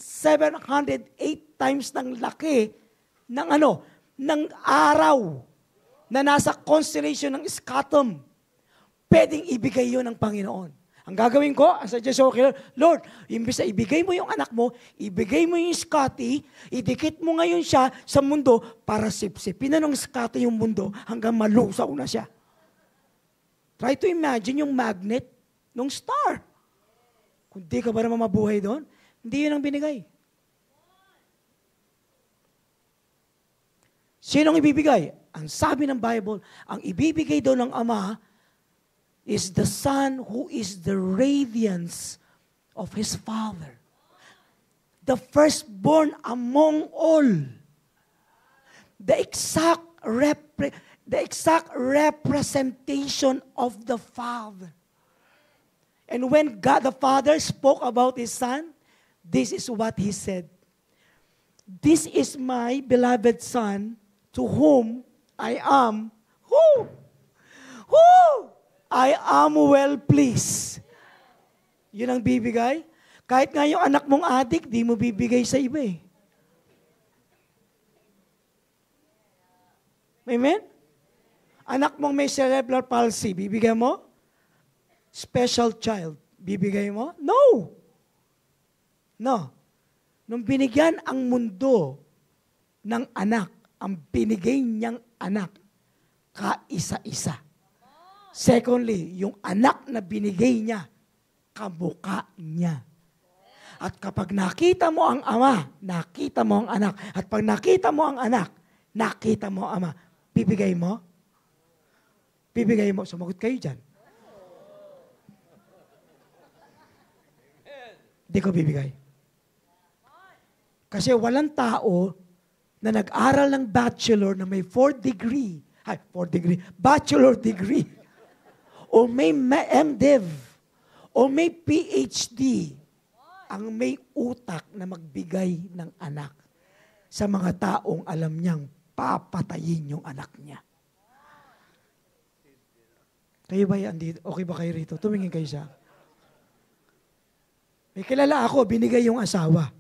times ng laki ng araw na nasa constellation ng Scatum. Pwedeng ibigay yun ng Panginoon. Ang gagawin ko, ang suggestion ko, Lord, imbis na ibigay mo yung anak mo, ibigay mo yung Scotty, idikit mo ngayon siya sa mundo para sipsipin na ng Scotty yung mundo hanggang malusaw na siya. Try to imagine yung magnet ng star. Kung di ka ba naman mabuhay doon, hindi yun ang binigay. Sinong ibibigay? Ang sabi ng Bible, ang ibibigay daw ng Ama is the Son who is the radiance of His Father. The firstborn among all. The exact representation of the Father. And when God the Father spoke about His Son, this is what He said. This is my beloved Son, to whom I am, I am well pleased. Yun ang bibigay. Kahit nga yung anak mong adik, di mo bibigay sa iba eh. Amen? Anak mong may cerebral palsy, bibigay mo? Special child, bibigay mo? No. No. Nung binigyan ang mundo ng anak, ang binigay niyang anak, kaisa-isa. Secondly, yung anak na binigay niya, kamukha niya. At kapag nakita mo ang ama, nakita mo ang anak. At pag nakita mo ang anak, nakita mo ang ama. Bibigay mo? Bibigay mo. Sumagot kayo dyan. Hindi ko bibigay. Kasi walang tao na nag-aral ng bachelor na may 4 degree, bachelor degree, o may MDiv, o may PhD, ang may utak na magbigay ng anak sa mga taong alam niyang papatayin yung anak niya. Kayo ba yan? Okay ba kayo rito? Tumingin kayo siya. May kilala ako, binigay yung asawa.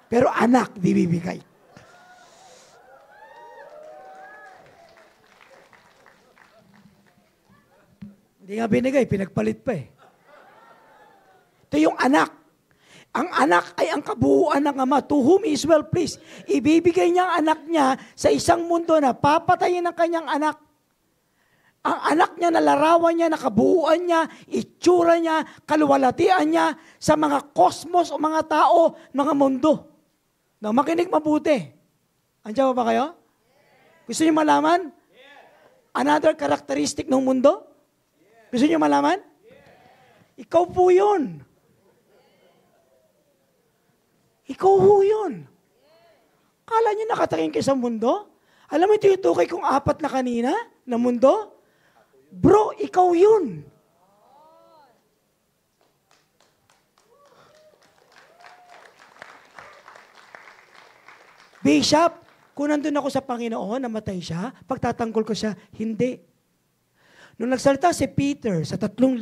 Pero anak, di bibigay. Hindi nga binigay, pinagpalit pa eh. Ito yung anak. Ang anak ay ang kabuuan ng Ama, to whom He is well pleased. Ibibigay niya ang anak niya sa isang mundo na papatayin ng kanyang anak. Ang anak niya, na larawan niya, na kabuuan niya, itsura niya, kaluwalhatian niya sa mga kosmos o mga tao, mga mundo. Na makinig mabuti. Andiyan ba kayo? Gusto niyo malaman? Another characteristic ng mundo? Gusto niyo malaman? Ikaw po yun. Ikaw po yun. Kala niyo nakatingin kayo sa mundo? Alam mo ito yung tukay kong 4 na kanina na mundo? Bro, ikaw yun. Bishop, kung nandun ako sa Panginoon, namatay siya, pagtatanggol ko siya, hindi. Nung nagsalita si Peter sa 3,000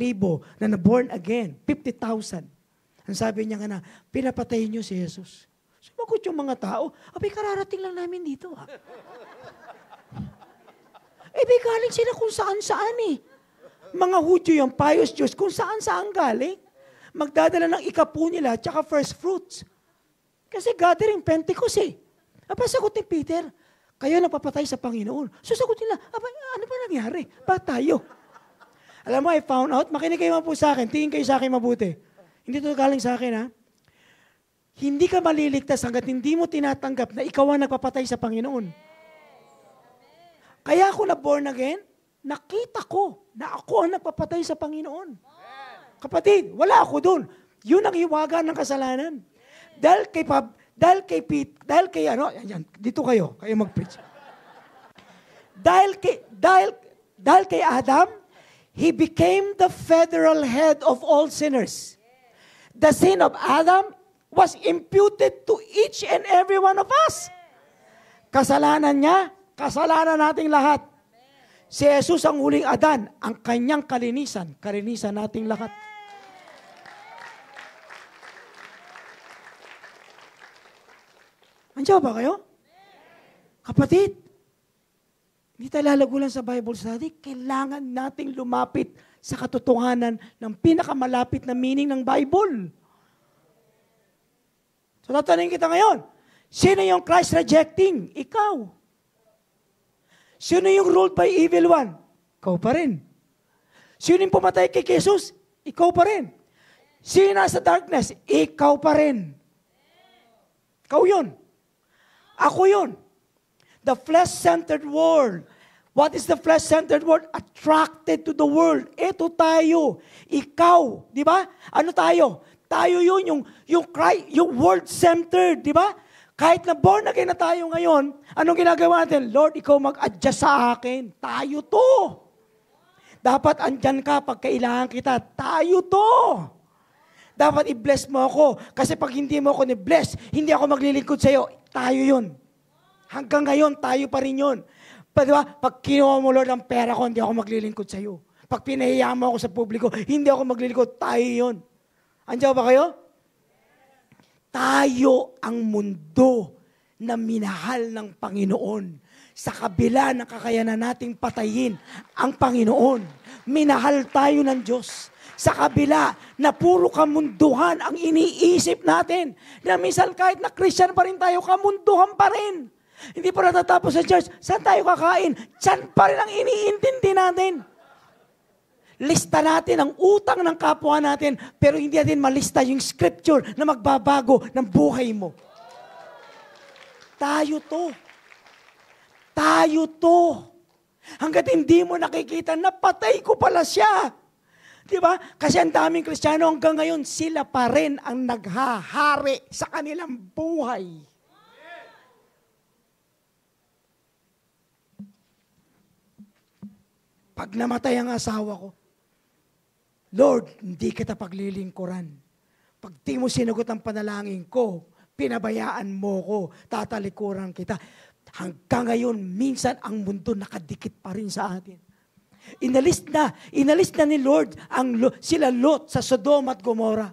na na-born again, 50,000. Ang sabi niya nga na, pinapatayin niyo si Jesus. Sumagot yung mga tao, abay kararating lang namin dito. Abay galing sila kung saan-saan eh. Mga Hudyo yung pious Diyos, kung saan-saan galing. Magdadala ng ikapu nila, tsaka first fruits. Kasi gathering Pentecost eh. Aba, sagot ni Peter, kayo napapatay sa Panginoon. Susagot nila, aba, ano ba nangyari? Bakit tayo? Alam mo, I found out, makinig kayo po sa akin, tingin kayo sa akin mabuti. Hindi ito galing sa akin, ha? Hindi ka maliligtas hanggat hindi mo tinatanggap na ikaw ang nagpapatay sa Panginoon. Kaya ako na born again, nakita ko na ako ang nagpapatay sa Panginoon. Kapatid, wala ako dun. Yun ang hiwaga ng kasalanan. Dahil kay dito kayo mag-preach. Dahil kay Adam, he became the federal head of all sinners. The sin of Adam was imputed to each and every one of us. Kasalanan niya, kasalanan nating lahat. Si Jesus ang huling Adan, ang kanyang kalinisan nating lahat. Andiyan ba kayo? Kapatid, hindi tayo lalago lang sa Bible study. Kailangan nating lumapit sa katotohanan ng pinakamalapit na meaning ng Bible. So tatanungin kita ngayon, sino yung Christ rejecting? Ikaw. Sino yung ruled by evil one? Ikaw pa rin. Sino yung pumatay kay Jesus? Ikaw pa rin. Sino nasa darkness? Ikaw pa rin. Ikaw yun. Ako yun. The flesh-centered world. What is the flesh-centered world? Attracted to the world. Ito tayo. Ikaw. Di ba? Ano tayo? Tayo yun, yung world-centered. Di ba? Kahit na born again na tayo ngayon, anong ginagawa natin? Lord, ikaw mag-adjust sa akin. Tayo to. Dapat andyan ka pag kailangan kita. Tayo to. Dapat i-bless mo ako. Kasi pag hindi mo ako ni-bless, hindi ako maglilingkod sa iyo. Tayo yun. Hanggang ngayon, tayo pa rin yun. Diba? Pag kinuha mo, Lord, ang pera ko, hindi ako maglilingkod sa iyo. Pag pinahiya mo ako sa publiko, hindi ako maglilingkod. Tayo yun. Andiyan ba kayo? Tayo ang mundo na minahal ng Panginoon. Sa kabila ng kakayanan nating patayin ang Panginoon. Minahal tayo ng Diyos. Sa kabila na puro kamunduhan ang iniisip natin. Na minsan kahit na Christian pa rin tayo, kamunduhan pa rin. Hindi pa natatapos sa church. Saan tayo kakain? Diyan pa rin ang iniintindi natin. Lista natin ang utang ng kapwa natin, pero hindi natin malista yung scripture na magbabago ng buhay mo. Tayo to. Tayo to. Hanggat hindi mo nakikita, napatay ko pala siya. Diba? Kasi ang daming Kristiyano hanggang ngayon, sila pa rin ang naghahari sa kanilang buhay. Pag namatay ang asawa ko, Lord, hindi kita paglilingkuran. Pag di mo sinagot ang panalangin ko, pinabayaan mo ko, tatalikuran kita. Hanggang ngayon, minsan ang mundo nakadikit pa rin sa atin. Inalis na ni Lord sila Lot sa Sodom at Gomorrah.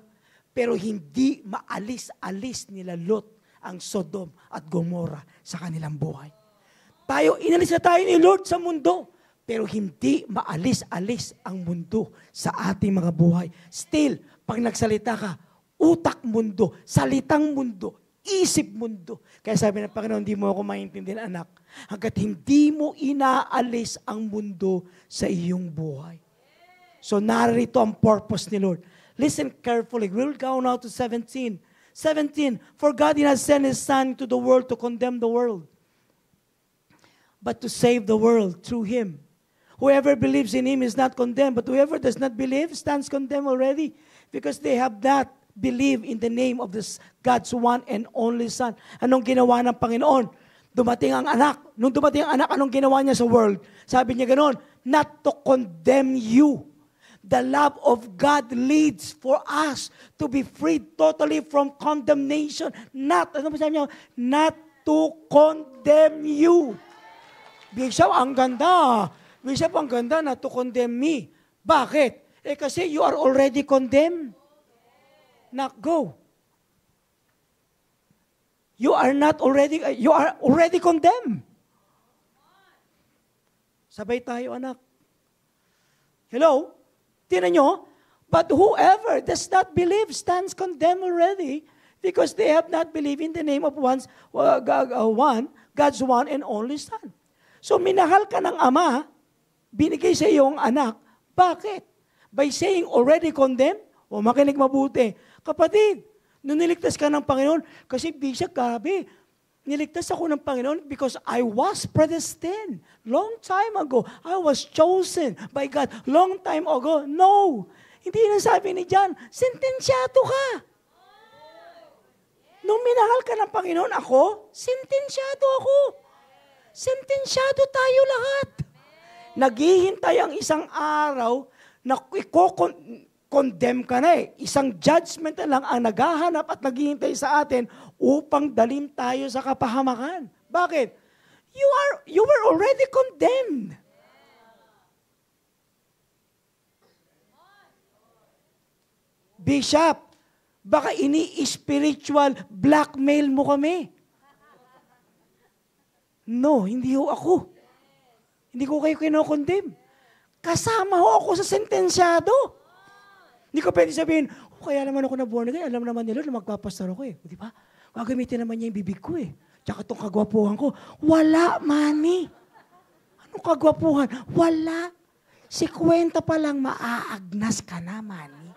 Pero hindi maalis-alis nila Lot ang Sodom at Gomorrah sa kanilang buhay. Inalis na tayo ni Lord sa mundo. Pero hindi maalis-alis ang mundo sa ating mga buhay. Still, pag nagsalita ka, utak mundo, salitang mundo, isip mundo. Kaya sabi ng Panginoon, hindi mo ako maintindihan, anak, hanggat hindi mo inaalis ang mundo sa iyong buhay. So narito ang purpose ni Lord. Listen carefully. We'll go now to 17. 17, for God did not send His Son to the world to condemn the world, but to save the world through Him. Whoever believes in Him is not condemned, but whoever does not believe stands condemned already, because they have not believed in the name of God's one and only Son. Anong ginawa ng Panginoon? Dumating ang anak. Nung dumating ang anak, anong ginawa niya sa world? Sabi niya ganoon, not to condemn you. The love of God leads for us to be freed totally from condemnation. Not to condemn you. Bishop, ang ganda. Bishop, ang ganda na to condemn me. Bakit? Kasi you are already condemned. Not go. You are already condemned. Sabay tayo, anak. Hello? Tingnan nyo? But whoever does not believe stands condemned already, because they have not believed in the name of God's one and only Son. So minahal ka ng Ama, binigay sa iyong anak. Bakit? By saying already condemned? O makinig mabuti. Kapatid, nung niligtas ka ng Panginoon, kasi Bishop, grabe, niligtas ako ng Panginoon because I was predestined. Long time ago, I was chosen by God. Long time ago. No. Hindi na sabi ni John, sentensyado ka. Nung minahal ka ng Panginoon, ako, sentensyado ako. Sentensyado tayo lahat. Naghihintay ang isang araw na condemn ka na eh. Isang judgment na lang ang naghahanap at naghihintay sa atin upang dalhin tayo sa kapahamakan. Bakit? You were already condemned. Bishop, baka ini-spiritual blackmail mo kami. No, hindi ho ako. Hindi ko kayo kinokondemn. kasama ho ako sa sentensyado. Hindi ko pwede sabihin, kaya naman ako na born again, alam naman nila na magpapastor ako eh. Di ba? Gagamitin naman niya yung bibig ko eh. Tsaka itong kagwapuhan ko, wala, mani. Anong kagwapuhan? Wala. 50 pa lang, maaagnas ka na, mani.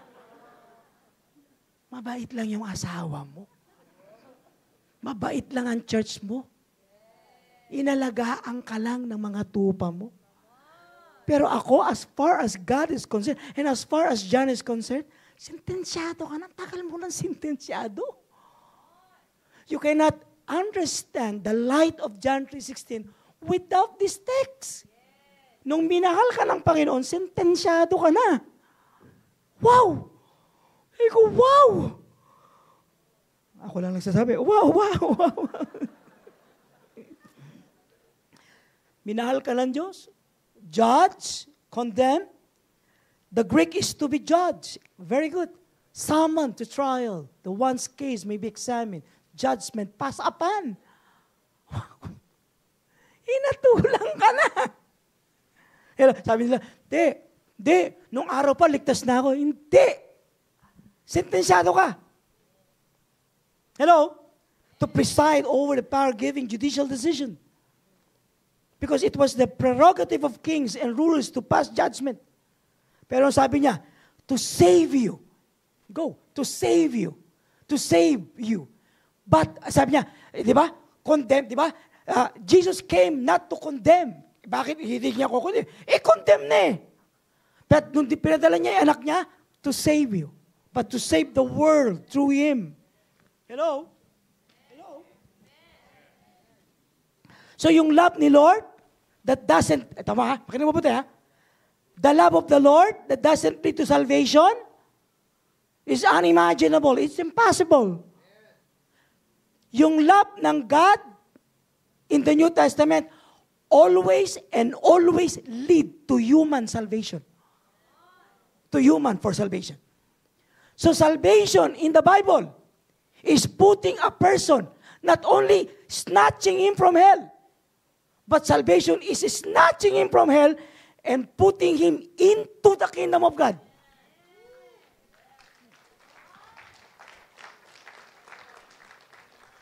Mabait lang yung asawa mo. Mabait lang ang church mo. Inalagaan ka lang ng mga tupa mo. Pero ako, as far as God is concerned, and as far as John is concerned, sentensyado ka na. Tagal mo ng sentensyado. You cannot understand the light of John 3:16 without this text. Nung minahal ka ng Panginoon, sentensyado ka na. Wow! Iko, wow! Ako lang nagsasabi, wow, wow, wow. Minahal ka ng Diyos. Judge, condemn. The Greek is to be judged. Very good. Summon to trial. The one's case may be examined. Judgment, pass upon. Inatulang ka na. Sabi nila, di, nung araw pa, ligtas na ako. Hindi. Sentensyado ka. Hello? To preside over the power-giving judicial decision. Because it was the prerogative of kings and rulers to pass judgment. Pero sabi niya, to save you. Go. To save you. To save you. But, sabi niya, di ba? Condemn, di ba? Jesus came not to condemn. Bakit hindi niya ko condemn? Condemn na eh. But nung pinadala niya yung anak niya, to save you. But to save the world through Him. Hello? Hello? So yung love ni Lord, that doesn't, tama ha? Makinig mo po tayo ha? The love of the Lord that doesn't lead to salvation is unimaginable. It's impossible. Yung love ng God in the New Testament always and always lead to human salvation. To human for salvation. So salvation in the Bible is putting a person, not only snatching him from hell, but salvation is snatching him from hell and putting him into the kingdom of God.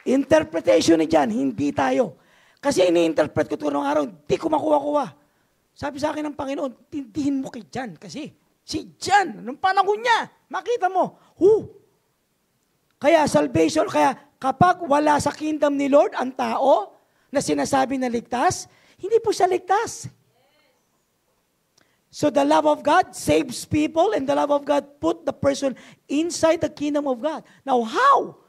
Interpretation ni John, hindi tayo. Kasi ini-interpret ko ito noong araw, hindi ko makuha-kuha. Sabi sa akin ng Panginoon, tindihin mo kay John kasi si John, nung panahon niya, makita mo, Kaya salvation, kaya kapag wala sa kingdom ni Lord ang tao na sinasabi na ligtas, hindi po siya ligtas. So the love of God saves people and the love of God put the person inside the kingdom of God. Now how?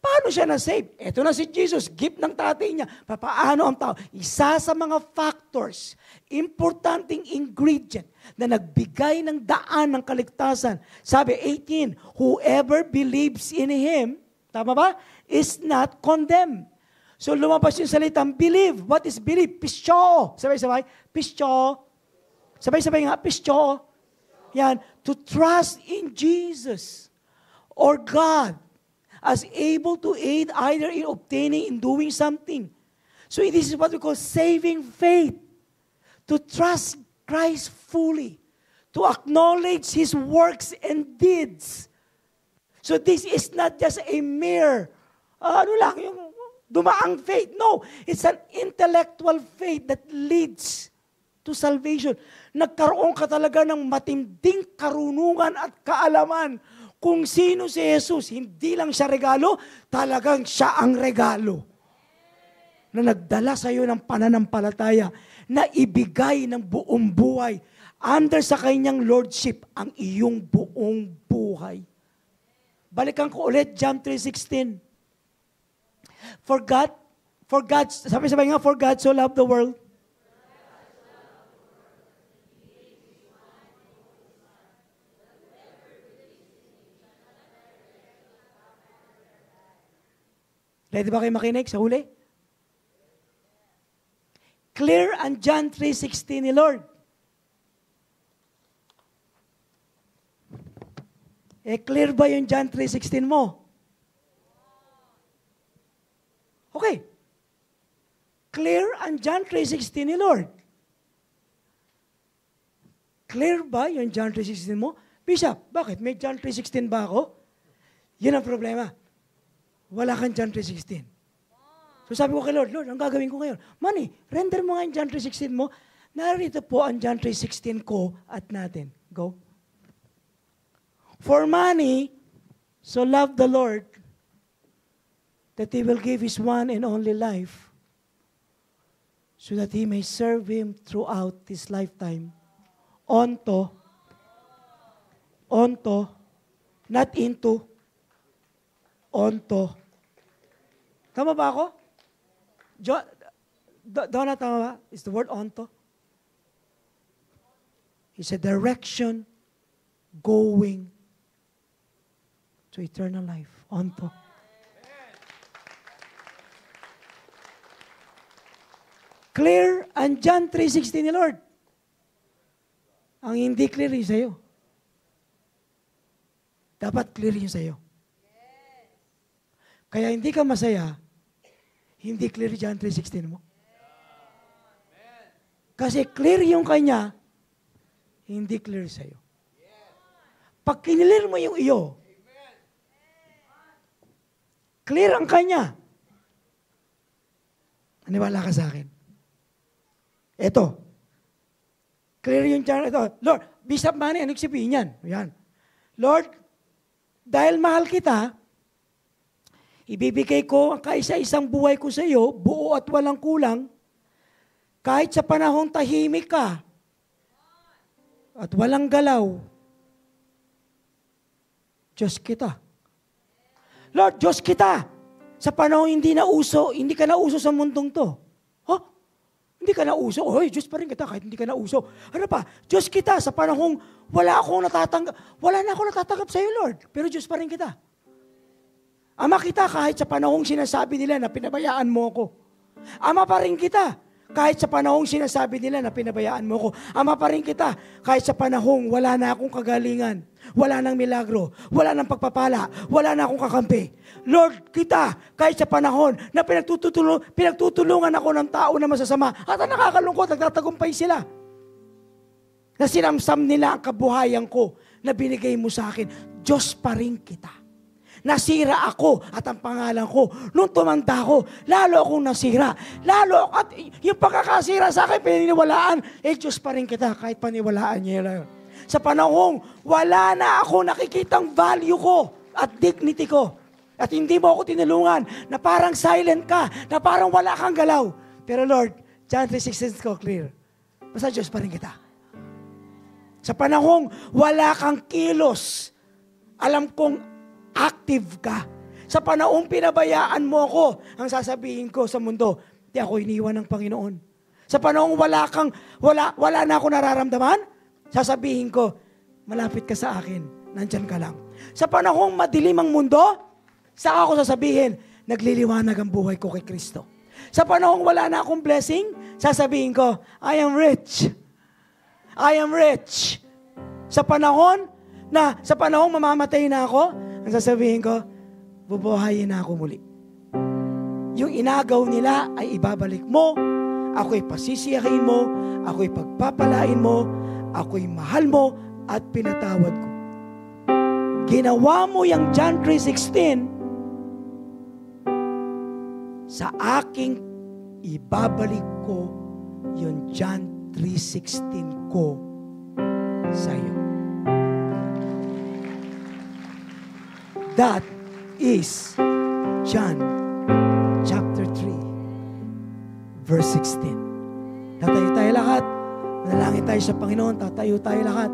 Paano siya na-save? Ito na si Jesus, gift ng tatay niya. Paano ang tao? Isa sa mga factors, importanteng ingredient na nagbigay ng daan ng kaligtasan. Sabi 18, whoever believes in Him, tama ba? Is not condemned. So lumabas yung salitang believe. What is believe? Pisto. Sabay-sabay. Pisto. Sabay-sabay nga. Pisto. Yan. To trust in Jesus or God as able to aid either in obtaining, in doing something. So this is what we call saving faith. To trust Christ fully. To acknowledge His works and deeds. So this is not just a mere, yung dumaang faith. No, it's an intellectual faith that leads to salvation. Nagkaroon ka talaga ng matinding karunungan at kaalaman kung sino si Jesus. Hindi lang siya regalo, talagang siya ang regalo. Na nagdala sa iyo ng pananampalataya, na ibigay ng buong buhay, under sa kanyang lordship, ang iyong buong buhay. Balikan ko ulit, John 3:16. For God, sabi nga, for God so loved the world. Ready ba kayo makinig sa huli? Clear ang John 3:16 ni Lord. Clear ba yung John 3:16 mo? Okay. Clear ang John 3:16 ni Lord. Clear ba yung John 3:16 mo? Bishop, bakit? May John 3:16 ba ako? Yun ang problema. Wala kang John 3:16. So sabi ko kay Lord, Lord, ang gagawin ko ngayon? Money, render mo nga yung John 3:16 mo. Narito po ang John 3:16 ko at natin. Go. For money, so love the Lord that He will give His one and only life so that He may serve Him throughout His lifetime. Onto, not into, onto. Tama ba ako? Donna, tama ba? Is the word onto? It's a direction going to eternal life. Onto. Clear ang John 3:16 ni Lord. Ang hindi clear yung sa'yo. Dapat clear yung sa'yo. Kaya hindi ka masaya, hindi clear John 3:16 mo. Kasi clear yung kanya, hindi clear sa'yo. Pag kinilir mo yung iyo, clear ang kanya. Aniwala ka sa akin. Ito. Clear yung John. Ito. Lord, Bishop Manny, anong sabihin yan? Yan. Lord, dahil mahal kita, ibibigay ko ang kaisa-isang buhay ko sa iyo, buo at walang kulang, kahit sa panahong tahimik ka at walang galaw. Diyos kita. Lord, Diyos kita. Sa panahong hindi ka na uso sa mundong to. Huh? Hindi ka na uso. Hoy, Diyos pa rin kita kahit hindi ka na uso. Ano pa? Diyos kita sa panahong wala na akong natatanggap sa iyo, Lord. Pero Diyos pa rin kita. Ama kita kahit sa panahong sinasabi nila na pinabayaan mo ako. Ama pa rin kita kahit sa panahong sinasabi nila na pinabayaan mo ako. Ama pa rin kita kahit sa panahong wala na akong kagalingan, wala nang milagro, wala nang pagpapala, wala na akong kakampi. Lord, kita kahit sa panahon na pinagtutulungan ako ng tao na masasama at ang nakakalungkot, nagtatagumpay sila. Na sinamsam nila ang kabuhayan ko na binigay mo sa akin. Diyos pa rin kita. Nasira ako at ang pangalan ko. Nung tumanda ko, lalo akong nasira. At yung pagkakasira sa akin, pininiwalaan, Diyos pa rin kita kahit paniwalaan niya yun. Sa panahong wala na ako nakikitang value ko at dignity ko. At hindi mo ako tinulungan na parang silent ka, na parang wala kang galaw. Pero Lord, John 3:16 ko clear. Basta Diyos pa rin kita. Sa panahong wala kang kilos, alam kong active ka. Sa panahong pinabayaan mo ako, ang sasabihin ko sa mundo, di ako iniwan ng Panginoon. Sa panahong wala na ako nararamdaman, sasabihin ko, malapit ka sa akin, nandyan ka lang. Sa panahong madilim ang mundo, saka ako sasabihin, nagliliwanag ang buhay ko kay Kristo. Sa panahong wala na akong blessing, sasabihin ko, I am rich. I am rich. Sa panahong mamamatay na ako, ang sasabihin ko, bubuhayin na ako muli. Yung inagaw nila ay ibabalik mo, ako'y pasisiyahin mo, ako'y pagpapalain mo, ako'y mahal mo, at pinatawad ko. Ginawa mo yung John 3:16, sa aking ibabalik ko yung John 3:16 ko sa iyo. That is John chapter 3, verse 16. Tatayo tayo lahat. Manalangin tayo sa Panginoon. Tatayo tayo lahat.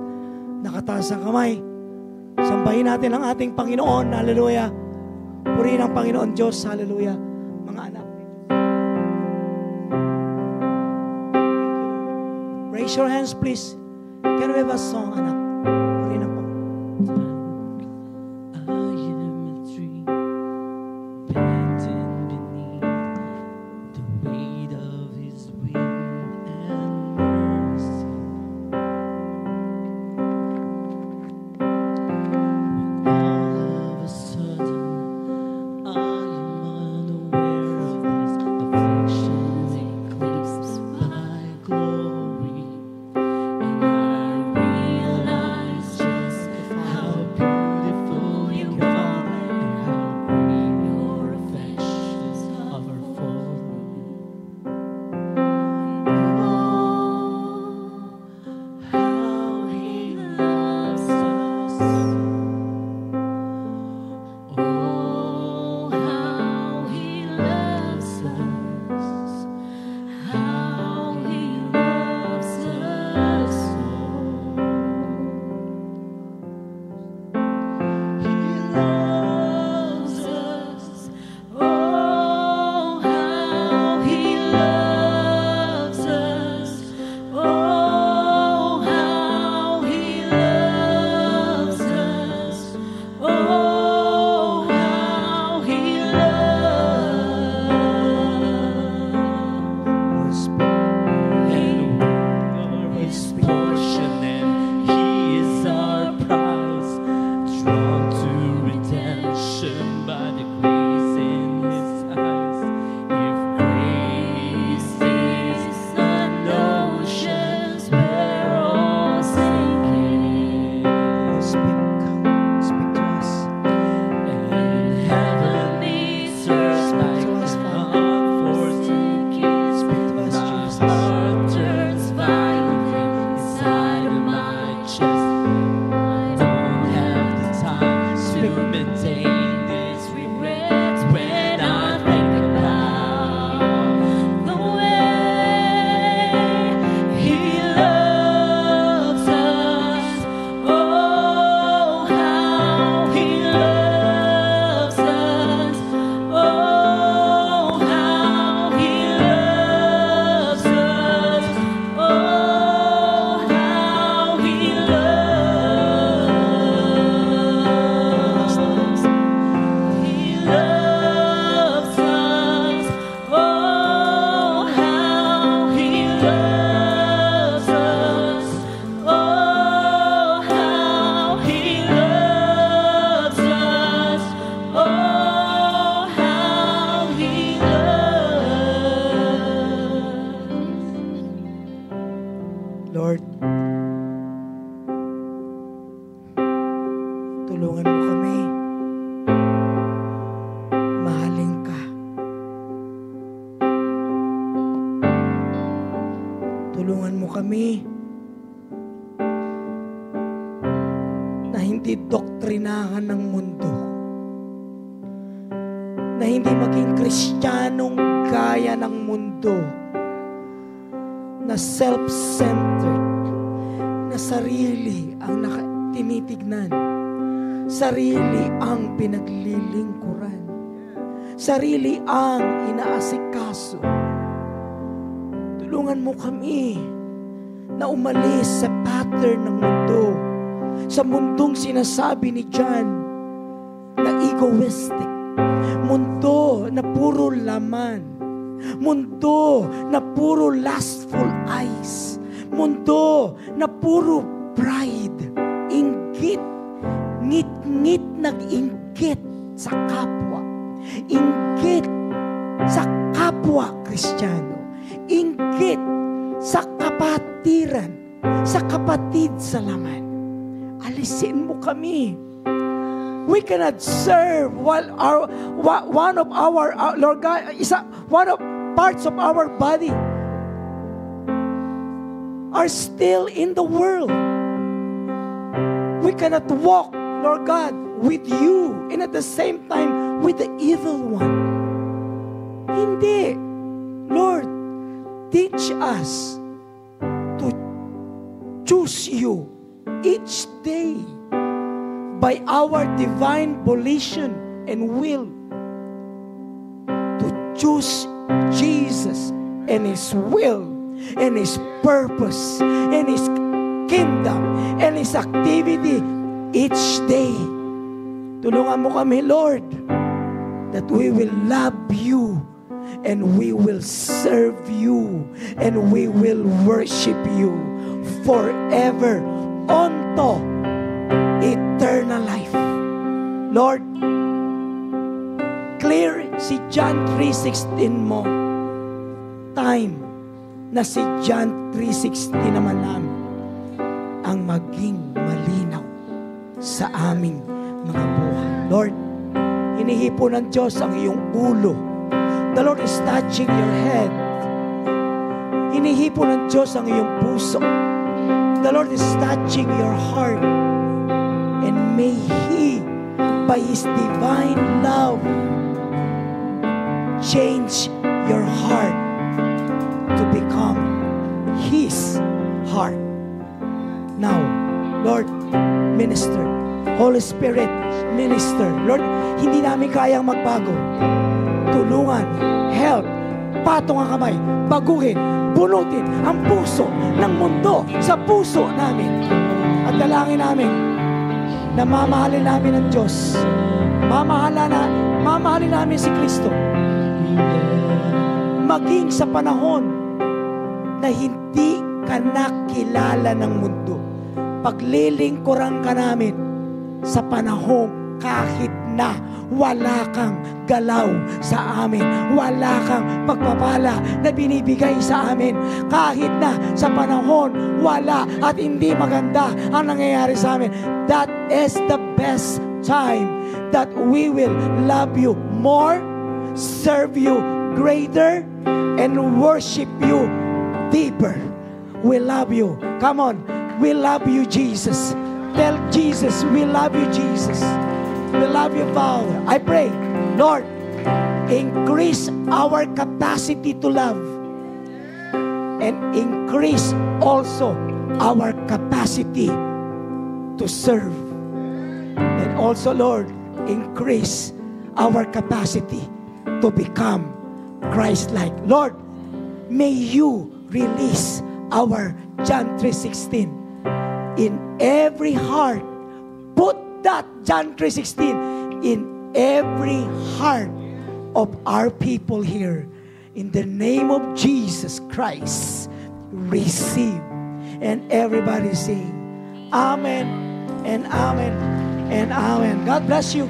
Nakataas ang kamay. Sambahin natin ang ating Panginoon. Hallelujah. Purihin ang Panginoon Diyos. Hallelujah. Mga anak. Raise your hands, please. Can we have a song, anak? Purihin ang Panginoon. Glory, and I by the grace in His eyes. If grace is an oceans, we're all sinking. Speak to us. And heaven needs us like unforsaken. Speak to us, My Jesus. heart turns violently inside of my chest. I don't have the time to maintain this regret when I think about the way He loves us. Oh, how He loves us. Oh, how He loves us. Oh, how He loves us. He loves us. Oh, how He loves us. Oh, how He loves us. Oh, how He loves. Lord, tulungan mo kami. Mahalin ka. Tulungan mo kami na hindi doktrinahan ng mundo. Na hindi maging Kristiyanong gaya ng mundo. Na self-centered, na sarili ang tinitignan, sarili ang pinaglilingkuran, sarili ang inaasikaso. Tulungan mo kami na umalis sa pattern ng mundo, sa mundong sinasabi ni John na egoistic, mundo na puro laman, mundo na puro lustful eyes, mundo na puro pride, inggit, ngit-ngit nag-inggit sa kapwa, inggit sa kapwa Kristiyano, inggit sa kapatiran, sa kapatid sa laman. Alisin mo kami. We cannot serve while one of our Lord God, one of parts of our body are still in the world. We cannot walk, Lord God, with you and at the same time with the evil one. Hindi. Lord, teach us to choose you each day by our divine volition and will, to choose Jesus and His will and His purpose and His kingdom and His activity each day. Tulungan mo kami, Lord, that we will love you and we will serve you and we will worship you forever unto eternal life. Lord, clear si John 3:16 mo. Time na si John 3:16 naman namin ang maging malinaw sa aming mga buhay. Lord, hinihipo ng Diyos ang iyong ulo. The Lord is touching your head. Hinihipo ng Diyos ang iyong puso. The Lord is touching your heart. And may He, by His divine love, change your heart to become His heart. Now, Lord, minister. Holy Spirit, minister. Lord, hindi namin kayang magbago. Tulungan, help, patong ang kamay, baguhin, bunutin ang puso ng mundo sa puso namin. At dalangin namin na mamahalin namin ang Diyos. Mamahalin namin si Kristo. Maging sa panahon na hindi ka nakilala ng mundo. Paglilingkuran ka namin sa panahon kahit na wala kang galaw sa amin. Wala kang pagpapala na binibigay sa amin. Kahit na sa panahon wala at hindi maganda ang nangyayari sa amin. That is the best time that we will love you more, serve you greater, and worship you deeper. We love you. Come on. We love you, Jesus. Tell Jesus, we love you, Jesus. We love you, Father. I pray, Lord, increase our capacity to love and increase also our capacity to serve. And also, Lord, increase our capacity to become Christ-like. Lord, may you release our John 3:16 in every heart. Put that John 3:16 in every heart of our people here. In the name of Jesus Christ, receive. And everybody sing, Amen and Amen and Amen. God bless you.